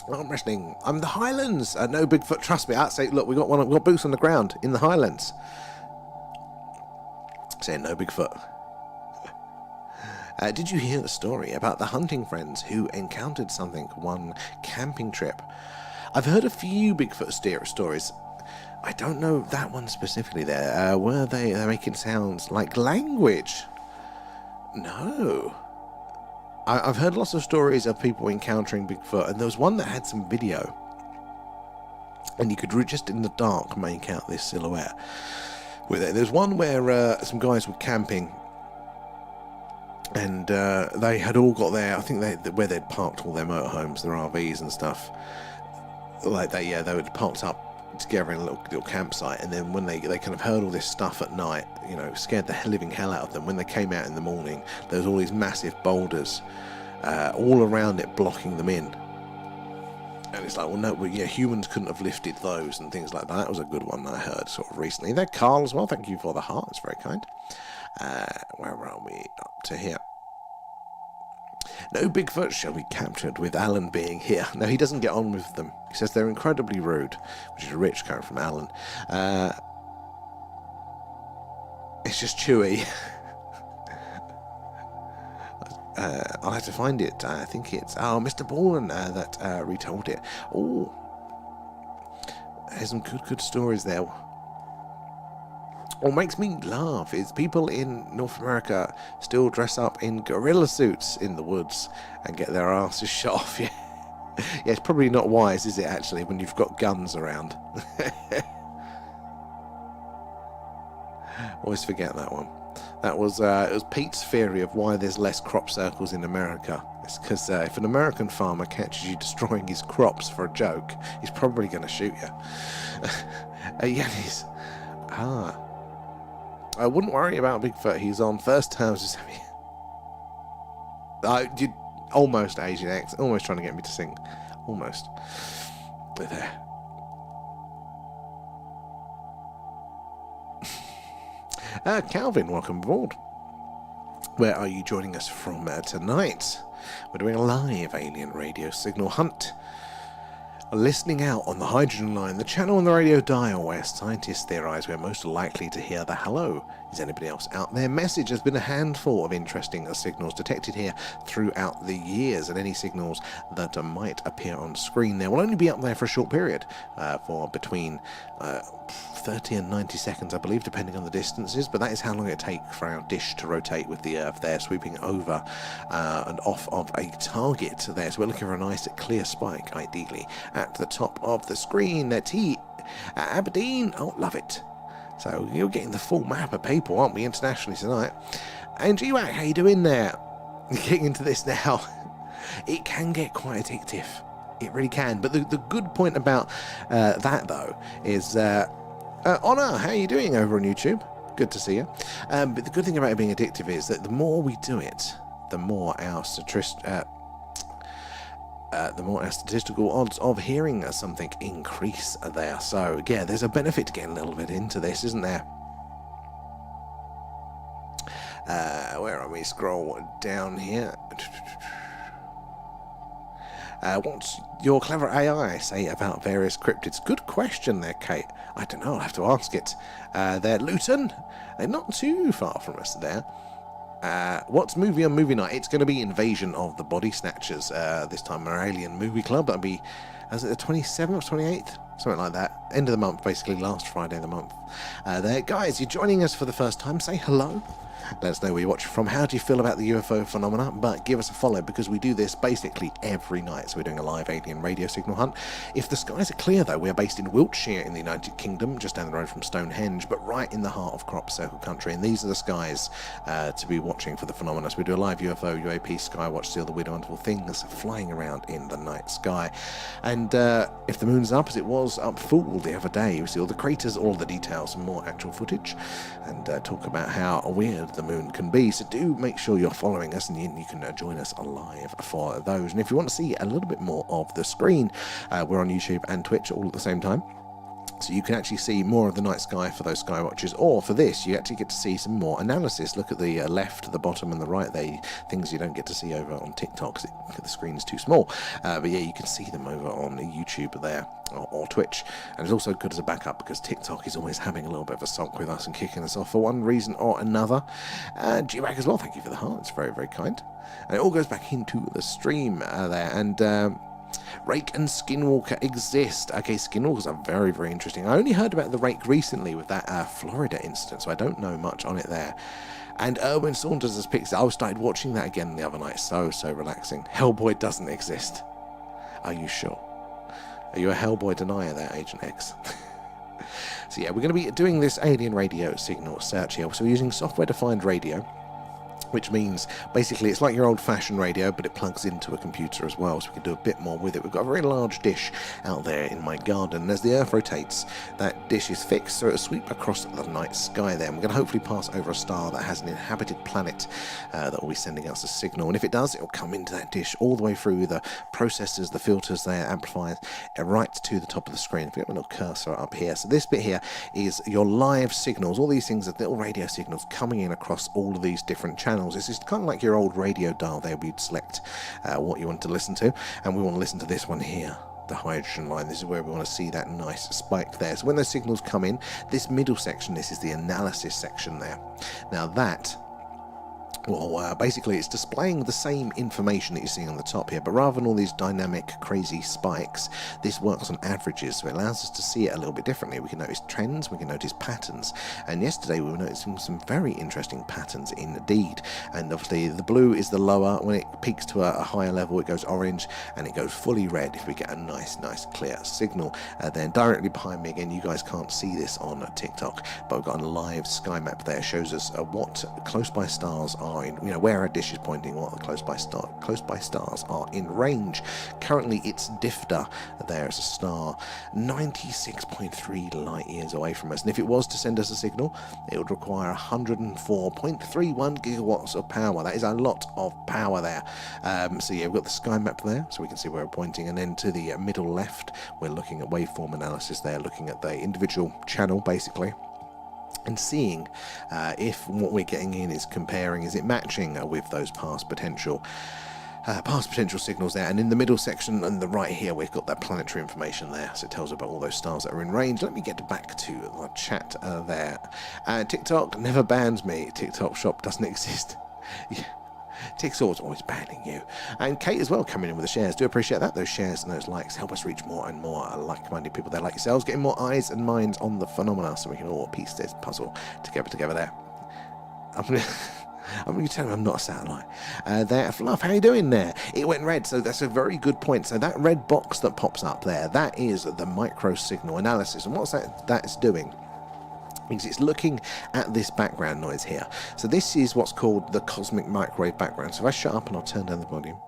Arm wrestling. I'm the Highlands. No Bigfoot. Trust me. I'd say, look, we got boots on the ground in the Highlands. Saying no Bigfoot. Did you hear the story about the hunting friends who encountered something one camping trip? I've heard a few Bigfoot stories. I don't know that one specifically there. Were they're making sounds like language? No. I've heard lots of stories of people encountering Bigfoot, and there was one that had some video, and you could just in the dark make out this silhouette with it. There's one where some guys were camping, and they had all got there. I think where they'd parked all their motorhomes, their RVs and stuff. They were parked up together in a little campsite, and then when they kind of heard all this stuff at night, scared the living hell out of them. When they came out in the morning, there was all these massive boulders all around it, blocking them in. And it's like, well, no, humans couldn't have lifted those and things like that. That was a good one that I heard sort of recently. There, Carl as well. Thank you for the heart. It's very kind. Where are we? Up to here. No Bigfoot shall be captured with Alan being here. No, he doesn't get on with them. He says they're incredibly rude, which is rich coming from Alan. It's just chewy. I'll have to find it. I think it's Mr. Ballin that retold it. Oh, there's some good stories there. What makes me laugh is people in North America still dress up in gorilla suits in the woods and get their asses shot off. Yeah, yeah, it's probably not wise, is it, actually, when you've got guns around? Always forget that one. That was it was Pete's theory of why there's less crop circles in America. It's because if an American farmer catches you destroying his crops for a joke, he's probably going to shoot you. Yannis. I wouldn't worry about Bigfoot. He's on first terms with you almost Asian X, almost trying to get me to sing. Almost. There. Calvin, welcome aboard. Where are you joining us from tonight? We're doing a live alien radio signal hunt. Listening out on the hydrogen line, the channel on the radio dial where scientists theorise we're most likely to hear the hello. Is anybody else out there? Message has been a handful of interesting signals detected here throughout the years, and any signals that might appear on screen there will only be up there for a short period, for between 30 and 90 seconds, I believe, depending on the distances, but that is how long it takes for our dish to rotate with the Earth there, swooping over and off of a target there. So we're looking for a nice clear spike, ideally, at the top of the screen. Aberdeen, oh, love it. So you're getting the full map of people, aren't we, internationally tonight? And GWAC, how you doing there? Getting into this now. It can get quite addictive. It really can. But the good point about that, though, is... Honor, how are you doing over on YouTube? Good to see you. But the good thing about it being addictive is that the more we do it, the more our statistical odds of hearing something increase there. So, yeah, there's a benefit to getting a little bit into this, isn't there? Where are we? Scroll down here. What's your clever AI say about various cryptids? Good question there, Kate. I don't know, I'll have to ask it. They're Luton. They're not too far from us there. What's movie on movie night? It's going to be Invasion of the Body Snatchers this time, our Alien Movie Club. That'll be, is it the 27th or 28th? Something like that. End of the month, basically, last Friday of the month. There, guys, you're joining us for the first time. Say hello. Let us know where you're watching from. How do you feel about the UFO phenomena? But give us a follow, because we do this basically every night. So we're doing a live alien radio signal hunt. If the skies are clear, though, we're based in Wiltshire in the United Kingdom, just down the road from Stonehenge, but right in the heart of crop circle country. And these are the skies to be watching for the phenomena. So we do a live UFO, UAP, skywatch, see all the weird wonderful things flying around in the night sky. And if the moon's up, as it was up full the other day, we see all the craters, all the details, and more actual footage, and talk about how weird the moon can be. So do make sure you're following us, and you can join us live for those. And if you want to see a little bit more of the screen, we're on YouTube and Twitch all at the same time. So you can actually see more of the night sky for those sky watches, or for this, you actually get to see some more analysis. Look at the left, the bottom, and the right there, things you don't get to see over on TikTok because the screen is too small. But yeah, you can see them over on YouTube there, or Twitch. And it's also good as a backup because TikTok is always having a little bit of a sulk with us and kicking us off for one reason or another. G-Back as well, thank you for the heart, it's very, very kind. And it all goes back into the stream there, and... Rake and Skinwalker exist. Okay, Skinwalkers are very, very interesting. I only heard about the Rake recently with that Florida incident, so I don't know much on it there. And Erwin Saunders has picked it. I started watching that again the other night. So relaxing. Hellboy doesn't exist. Are you sure? Are you a Hellboy denier there, Agent X? So yeah, we're going to be doing this alien radio signal search here. So we're using software-defined radio, which means basically it's like your old-fashioned radio, but it plugs into a computer as well, so we can do a bit more with it. We've got a very large dish out there in my garden, and as the Earth rotates, that dish is fixed, so it'll sweep across the night sky there. And we're going to hopefully pass over a star that has an inhabited planet that will be sending us a signal. And if it does, it'll come into that dish all the way through the processors, the filters there, amplifiers, right to the top of the screen. If we have a little cursor up here. So this bit here is your live signals. All these things are little radio signals coming in across all of these different channels. This is kind of like your old radio dial there. We'd select what you want to listen to, and we want to listen to this one here, the hydrogen line. This is where we want to see that nice spike there. So when those signals come in, this middle section, this is the analysis section there. Now that Well, basically it's displaying the same information that you're seeing on the top here, but rather than all these dynamic, crazy spikes, this works on averages, so it allows us to see it a little bit differently. We can notice trends, we can notice patterns, and yesterday we were noticing some very interesting patterns indeed. And obviously the blue is the lower. When it peaks to a higher level, it goes orange, and it goes fully red if we get a nice clear signal. Then directly behind me, again, you guys can't see this on TikTok, but we've got a live sky map there, shows us what close by stars are in, where our dish is pointing, what the close by stars are in range. Currently it's Difter, there's a star 96.3 light years away from us, and if it was to send us a signal, it would require 104.31 gigawatts of power. That is a lot of power there. So yeah, we've got the sky map there, so we can see where we're pointing, and then to the middle left, we're looking at waveform analysis there, looking at the individual channel basically, and seeing if what we're getting in is comparing, is it matching with those past potential signals there. And in the middle section on the right here, we've got that planetary information there, so it tells about all those stars that are in range. Let me get back to the chat there. TikTok never bans me. TikTok shop doesn't exist. Yeah. TikTok's always banning you. And Kate as well coming in with the shares. Do appreciate that. Those shares and those likes help us reach more and more like-minded people there like yourselves, getting more eyes and minds on the phenomena, so we can all piece this puzzle together there. I'm going to tell you I'm not a satellite. There, Fluff, how you doing there? It went red, so that's a very good point. So that red box that pops up there, that is the micro signal analysis. And what's that's doing? Because it's looking at this background noise here. So this is what's called the cosmic microwave background. So if I shut up and I'll turn down the volume,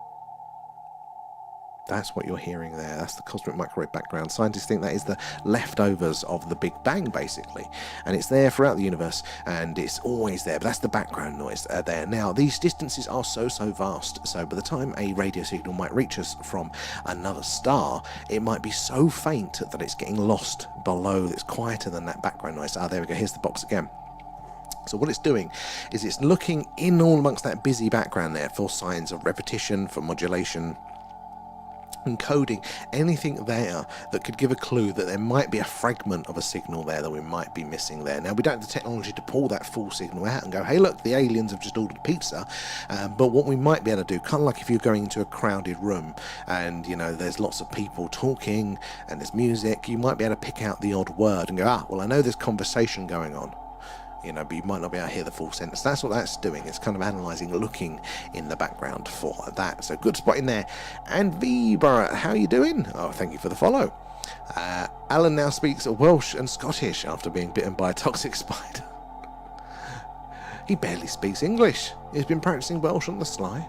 that's what you're hearing there. That's the cosmic microwave background. Scientists think that is the leftovers of the Big Bang, basically. And it's there throughout the universe, and it's always there. But that's the background noise there. Now, these distances are so vast. So by the time a radio signal might reach us from another star, it might be so faint that it's getting lost below. It's quieter than that background noise. There we go. Here's the box again. So what it's doing is it's looking in all amongst that busy background there for signs of repetition, for modulation, encoding anything there that could give a clue that there might be a fragment of a signal there that we might be missing there. Now, we don't have the technology to pull that full signal out and go, hey look, the aliens have just ordered pizza, but what we might be able to do, kind of like if you're going into a crowded room and there's lots of people talking and there's music, you might be able to pick out the odd word and go, well, I know there's conversation going on, but you might not be able to hear the full sentence. That's what that's doing. It's kind of analysing, looking in the background for that. So good spot in there. And Vibra, how are you doing? Oh, thank you for the follow. Alan now speaks Welsh and Scottish after being bitten by a toxic spider. He barely speaks English. He's been practicing Welsh on the sly.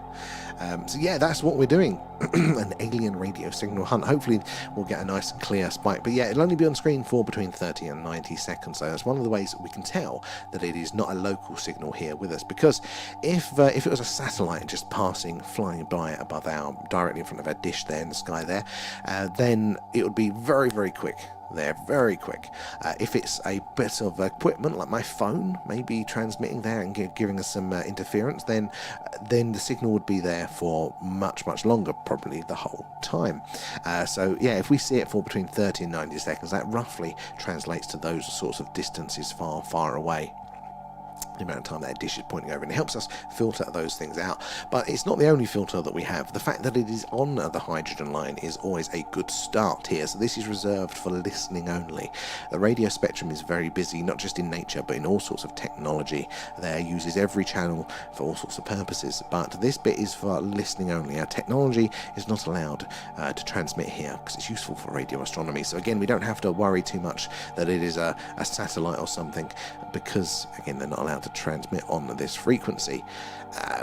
So yeah, that's what we're doing. An alien radio signal hunt. Hopefully we'll get a nice clear spike. But yeah, it'll only be on screen for between 30 and 90 seconds. So that's one of the ways that we can tell that it is not a local signal here with us. Because if it was a satellite just flying by above directly in front of our dish there in the sky there, then it would be very quick. They're very quick. If it's a bit of equipment like my phone, maybe transmitting there and giving us some interference, then the signal would be there for much longer, probably the whole time. So yeah, if we see it for between 30 and 90 seconds, that roughly translates to those sorts of distances far away. The amount of time that dish is pointing over, and it helps us filter those things out. But it's not the only filter that we have. The fact that it is on the hydrogen line is always a good start here. So this is reserved for listening only. The radio spectrum is very busy, not just in nature but in all sorts of technology. There uses every channel for all sorts of purposes, but this bit is for listening only. Our technology is not allowed to transmit here because it's useful for radio astronomy. So again, we don't have to worry too much that it is a satellite or something, because again, they're not allowed to transmit on this frequency.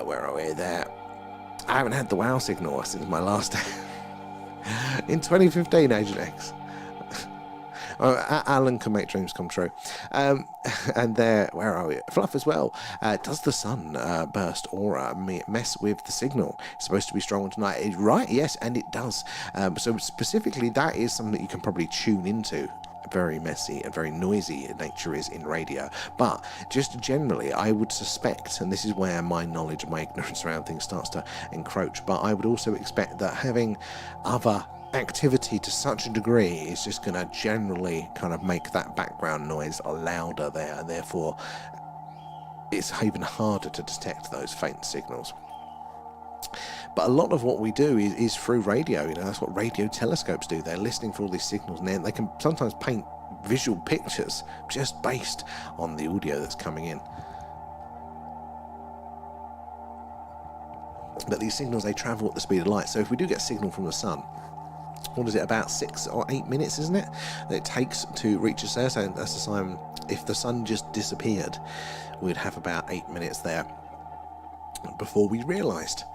Where are we there? I haven't had the WOW signal since my last in 2015, Agent X. Alan can make dreams come true. And there, where are we? Fluff as well. Does the sun burst aura mess with the signal? It's supposed to be strong tonight. Right, yes, and it does. So specifically, that is something that you can probably tune into. Very messy and very noisy nature is in radio, but just generally I would suspect, and this is where my knowledge and my ignorance around things starts to encroach, but I would also expect that having other activity to such a degree is just going to generally kind of make that background noise louder there, and therefore it's even harder to detect those faint signals. But a lot of what we do is through radio. You know, that's what radio telescopes do. They're listening for all these signals, and then they can sometimes paint visual pictures just based on the audio that's coming in. But these signals, they travel at the speed of light. So if we do get a signal from the sun, what is it, about 6 or 8 minutes, isn't it, that it takes to reach us there? So that's the time, if the sun just disappeared, we'd have about 8 minutes there before we realised,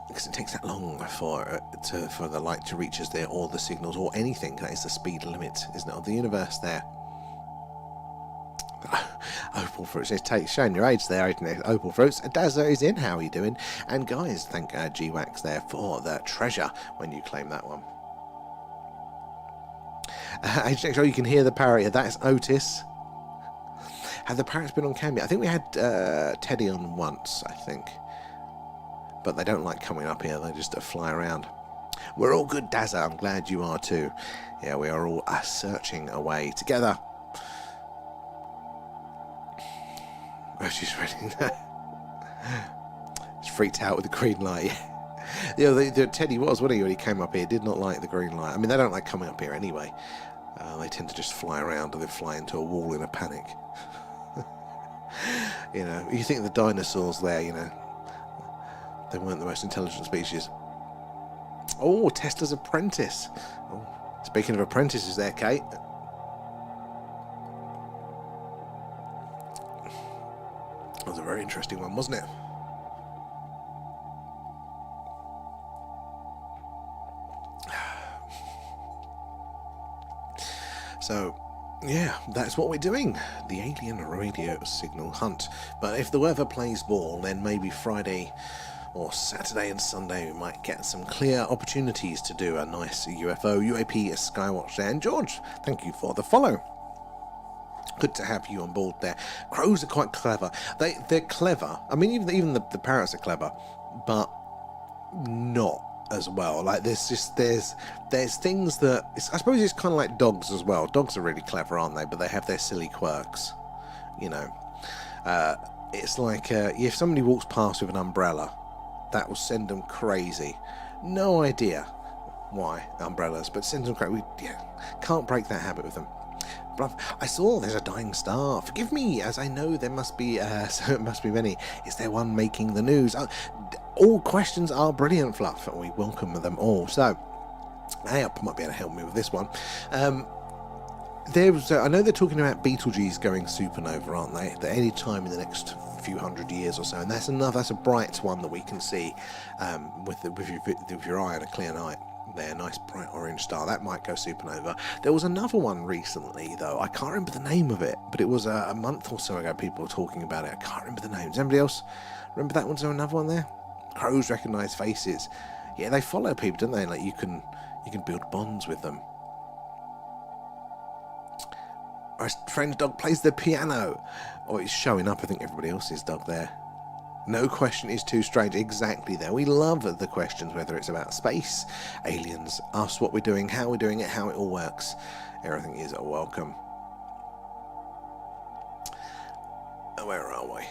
because it takes that long for the light to reach us there, or the signals, or anything. That is the speed limit, isn't it, of the universe there. Opal Fruits, it's showing your age there, isn't it? Opal Fruits. Dazza is in, how are you doing? And guys, thank G-Wax there for the treasure when you claim that one. HXO, you can hear the parrot. That's Otis. Have the parrots been on cam yet? I think we had Teddy on once, I think. But they don't like coming up here. They just fly around. We're all good, Dazza. I'm glad you are too. Yeah, we are all searching away together. Oh, she's reading that. She's freaked out with the green light. Yeah, the Teddy was, wasn't he, when he came up here? Did not like the green light. I mean, they don't like coming up here anyway. They tend to just fly around, and they fly into a wall in a panic. You know, you think the dinosaurs there, you know, they weren't the most intelligent species. Oh, Tesla's apprentice. Oh, speaking of apprentices there, Kate. That was a very interesting one, wasn't it? So, yeah, that's what we're doing. The alien radio signal hunt. But if the weather plays ball, then maybe Friday or Saturday and Sunday we might get some clear opportunities to do a nice UFO, UAP, skywatch there. And George, thank you for the follow. Good to have you on board there. Crows are quite clever. They're clever. I mean, even the parrots are clever, but not as well. Like there's things that I suppose it's kind of like dogs as well. Dogs are really clever, aren't they? But they have their silly quirks. You know, it's like if somebody walks past with an umbrella, that will send them crazy. No idea why umbrellas, but sends them crazy. Can't break that habit with them. I saw there's a dying star. Forgive me, as I know there must be so it must be many. Is there one making the news? All questions are brilliant, Fluff, and we welcome them all. So, Ayup might be able to help me with this one. I know they're talking about Betelgeuse going supernova, aren't they? At any time in the next few hundred years or so, and that's a bright one that we can see with your eye on a clear night. There, nice bright orange star. That might go supernova. There was another one recently, though. I can't remember the name of it, but it was a month or so ago. People were talking about it. I can't remember the name. Does anybody else remember that one? Is there another one there? Crows recognise faces. Yeah, they follow people, don't they? Like you can build bonds with them. Our friend's dog plays the piano. Oh, it's showing up. I think everybody else's dog there. No question is too strange. Exactly there. We love the questions, whether it's about space, aliens, us, what we're doing, how we're doing it, how it all works. Everything is a welcome. Where are we?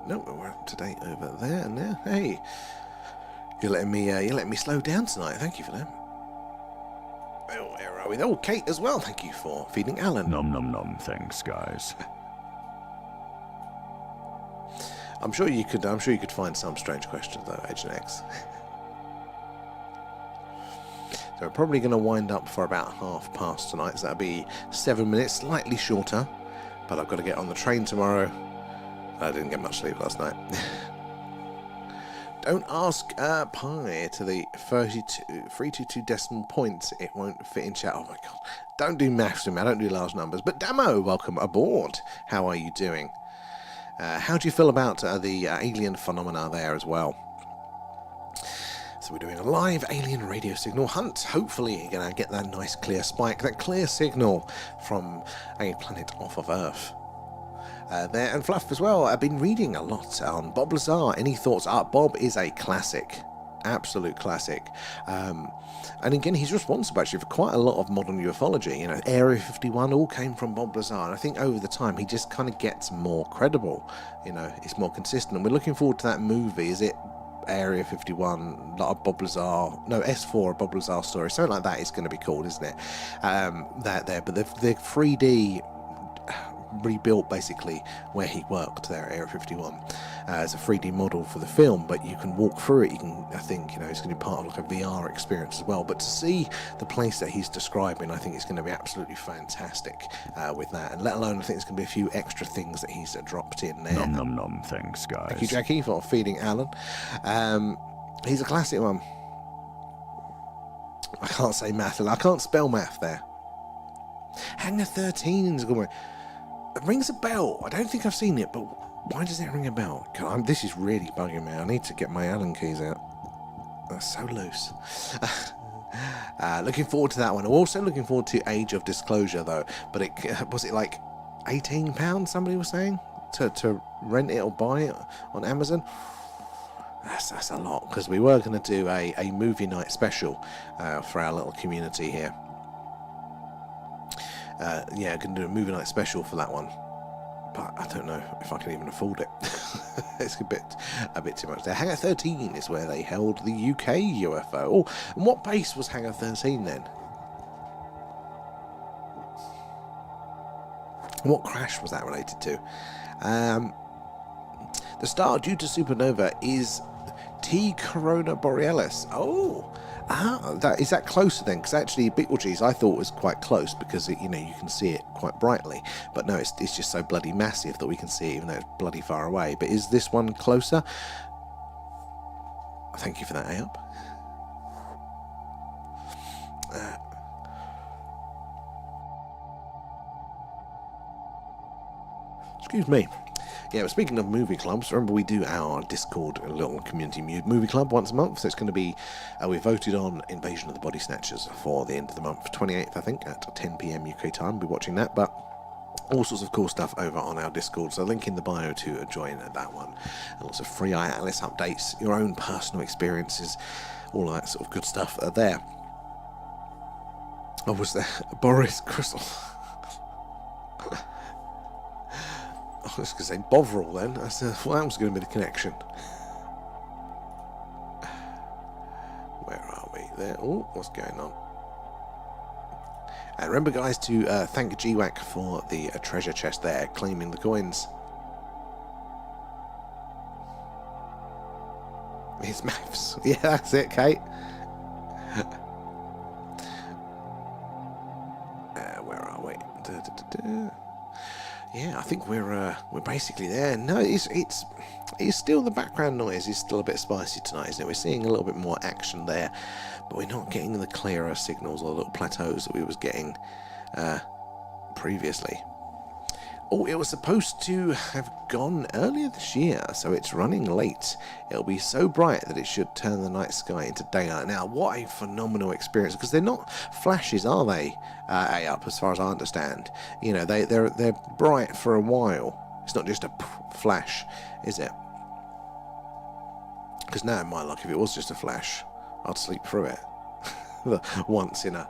No, we're up to date over there and there. Hey, you're letting me slow down tonight. Thank you for that. Oh, where are we? Oh, Kate as well. Thank you for feeding Alan. Nom nom nom. Thanks, guys. I'm sure you could find some strange questions though, Agent X. So we're probably going to wind up for about past tonight. So that'll be 7 minutes, slightly shorter. But I've got to get on the train tomorrow. I didn't get much sleep last night. Don't ask pi to the 322 decimal points. It won't fit in chat. Oh my god! Don't do maths with me. I don't do large numbers. But Damo, welcome aboard. How are you doing? How do you feel about the alien phenomena there as well? So we're doing a live alien radio signal hunt. Hopefully you're going to get that nice clear spike, that clear signal from a planet off of Earth. There, and Fluff as well. I've been reading a lot on Bob Lazar. Any thoughts? Bob is a classic. absolute classic. And again, he's responsible actually for quite a lot of modern ufology. You know, Area 51 all came from Bob Lazar, and I think over the time he just kind of gets more credible. You know, it's more consistent, and we're looking forward to that movie. Is it Area 51, like a Bob Lazar, no, S4, a Bob Lazar story, something like that is going to be called, isn't it? But the 3D rebuilt basically where he worked there at Area 51 as a 3D model for the film, but you can walk through it. You can, I think, you know, it's going to be part of like a VR experience as well. But to see the place that he's describing, I think it's going to be absolutely fantastic with that, and let alone I think there's going to be a few extra things that he's dropped in there. Nom nom nom, thanks guys. Thank you, Jackie, for feeding Alan. He's a classic one. I can't say math, I can't spell math there. Hangar 13 is a good one. It rings a bell. I don't think I've seen it, but why does it ring a bell? This is really bugging me. I need to get my Allen keys out. They're so loose. Looking forward to that one. I'm also looking forward to Age of Disclosure, though. But was it like £18? Somebody was saying to rent it or buy it on Amazon. That's a lot, because we were going to do a movie night special for our little community here. Yeah, going to do a movie night special for that one, but I don't know if I can even afford it. It's a bit too much there. Hangar 13 is where they held the UK UFO. Oh, and what base was Hangar 13 then? What crash was that related to? The star due to supernova is T Corona Borealis. Oh. Is that closer then? Because actually Betelgeuse I thought was quite close, because you know, you can see it quite brightly, but no, it's just so bloody massive that we can see it even though it's bloody far away. But is this one closer? Thank you for that, A-up. Excuse me. Yeah, but speaking of movie clubs, remember we do our Discord little community movie club once a month, so it's going to be, we voted on Invasion of the Body Snatchers for the end of the month, 28th I think, at 10 PM UK time. We'll be watching that, but all sorts of cool stuff over on our Discord, so link in the bio to join that one. And lots of free Atlas updates, your own personal experiences, all of that sort of good stuff there. Oh, was there Boris Crystal? I was going to say Bovril then. Well, that was going to be the connection. Where are we? There. Oh, what's going on? And remember, guys, to thank GWAC for the treasure chest there, claiming the coins. His maths. Yeah, that's it, Kate. Where are we? Yeah, I think we're basically there. No, it's still the background noise is still a bit spicy tonight, isn't it? We're seeing a little bit more action there, but we're not getting the clearer signals or the little plateaus that we was getting previously. Oh, it was supposed to have gone earlier this year, so it's running late. It'll be so bright that it should turn the night sky into daylight. Now, what a phenomenal experience, because they're not flashes, are they, up as far as I understand? You know, they're bright for a while. It's not just a flash, is it? Because now, in my luck, if it was just a flash, I'd sleep through it. Once in a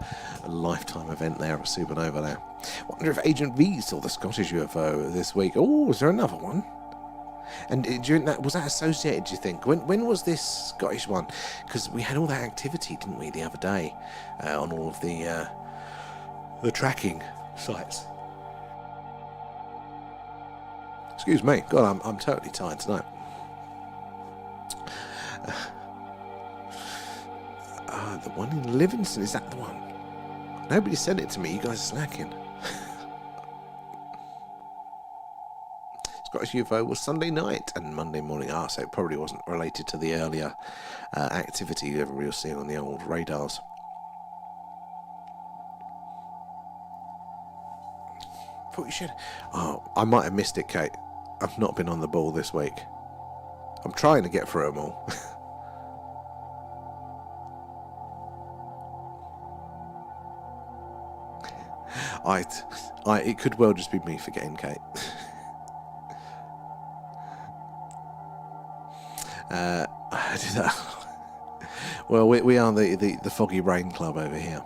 lifetime event there, a supernova there. Wonder if Agent V saw the Scottish UFO this week. Oh, is there another one? And during that, was that associated, do you think? When was this Scottish one? Because we had all that activity, didn't we, the other day on all of the tracking sites. Excuse me. God, I'm totally tired tonight. The one in Livingston, is that the one? Nobody sent it to me, you guys are slacking. Scottish UFO was Sunday night and Monday morning. So it probably wasn't related to the earlier activity everybody was seeing on the old radars. Thought you should. Oh, I might have missed it, Kate. I've not been on the ball this week. I'm trying to get through them all. It could well just be me forgetting, Kate. I did that. Well, we are the Foggy Brain Club over here.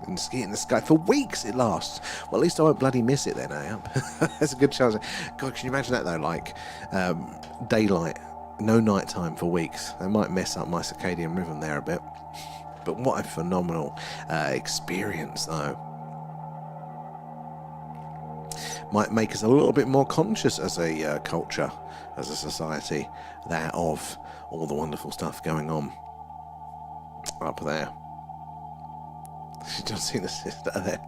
And ski in the sky for weeks it lasts. Well, at least I won't bloody miss it then, eh? There's a good chance. God, can you imagine that though? Like, daylight, no night time for weeks. It might mess up my circadian rhythm there a bit. But what a phenomenal experience, though. Might make us a little bit more conscious as a culture, as a society, that of all the wonderful stuff going on up there. You don't see the sister there.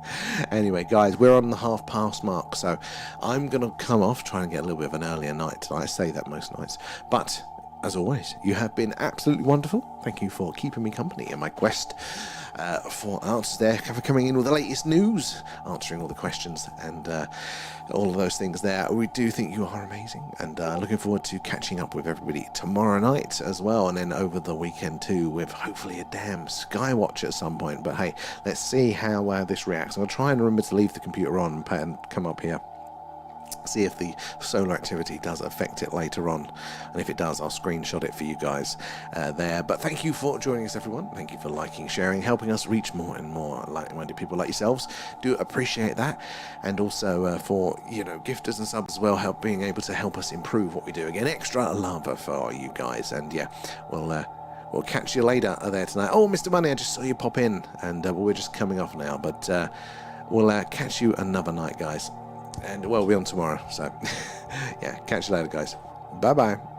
Anyway, guys, we're on the 1/2 mark, so I'm going to come off, try and get a little bit of an earlier night tonight. I say that most nights. But, as always, you have been absolutely wonderful. Thank you for keeping me company in my quest for answers there, for coming in with the latest news, answering all the questions, and all of those things there. We do think you are amazing, and looking forward to catching up with everybody tomorrow night as well, and then over the weekend too, with hopefully a damn skywatcher at some point. But hey, let's see how this reacts. I'll try and remember to leave the computer on and come up here, see if the solar activity does affect it later on, and if it does, I'll screenshot it for you guys there. But thank you for joining us, everyone. Thank you for liking, sharing, helping us reach more and more like-minded people like yourselves. Do appreciate that, and also for gifters and subs as well, being able to help us improve what we do. Again, extra love for you guys, and yeah, we'll catch you later there tonight. Oh, Mr. Money, I just saw you pop in, and we're just coming off now, but we'll catch you another night, guys. And, well, we'll be on tomorrow, so, yeah, catch you later, guys. Bye-bye.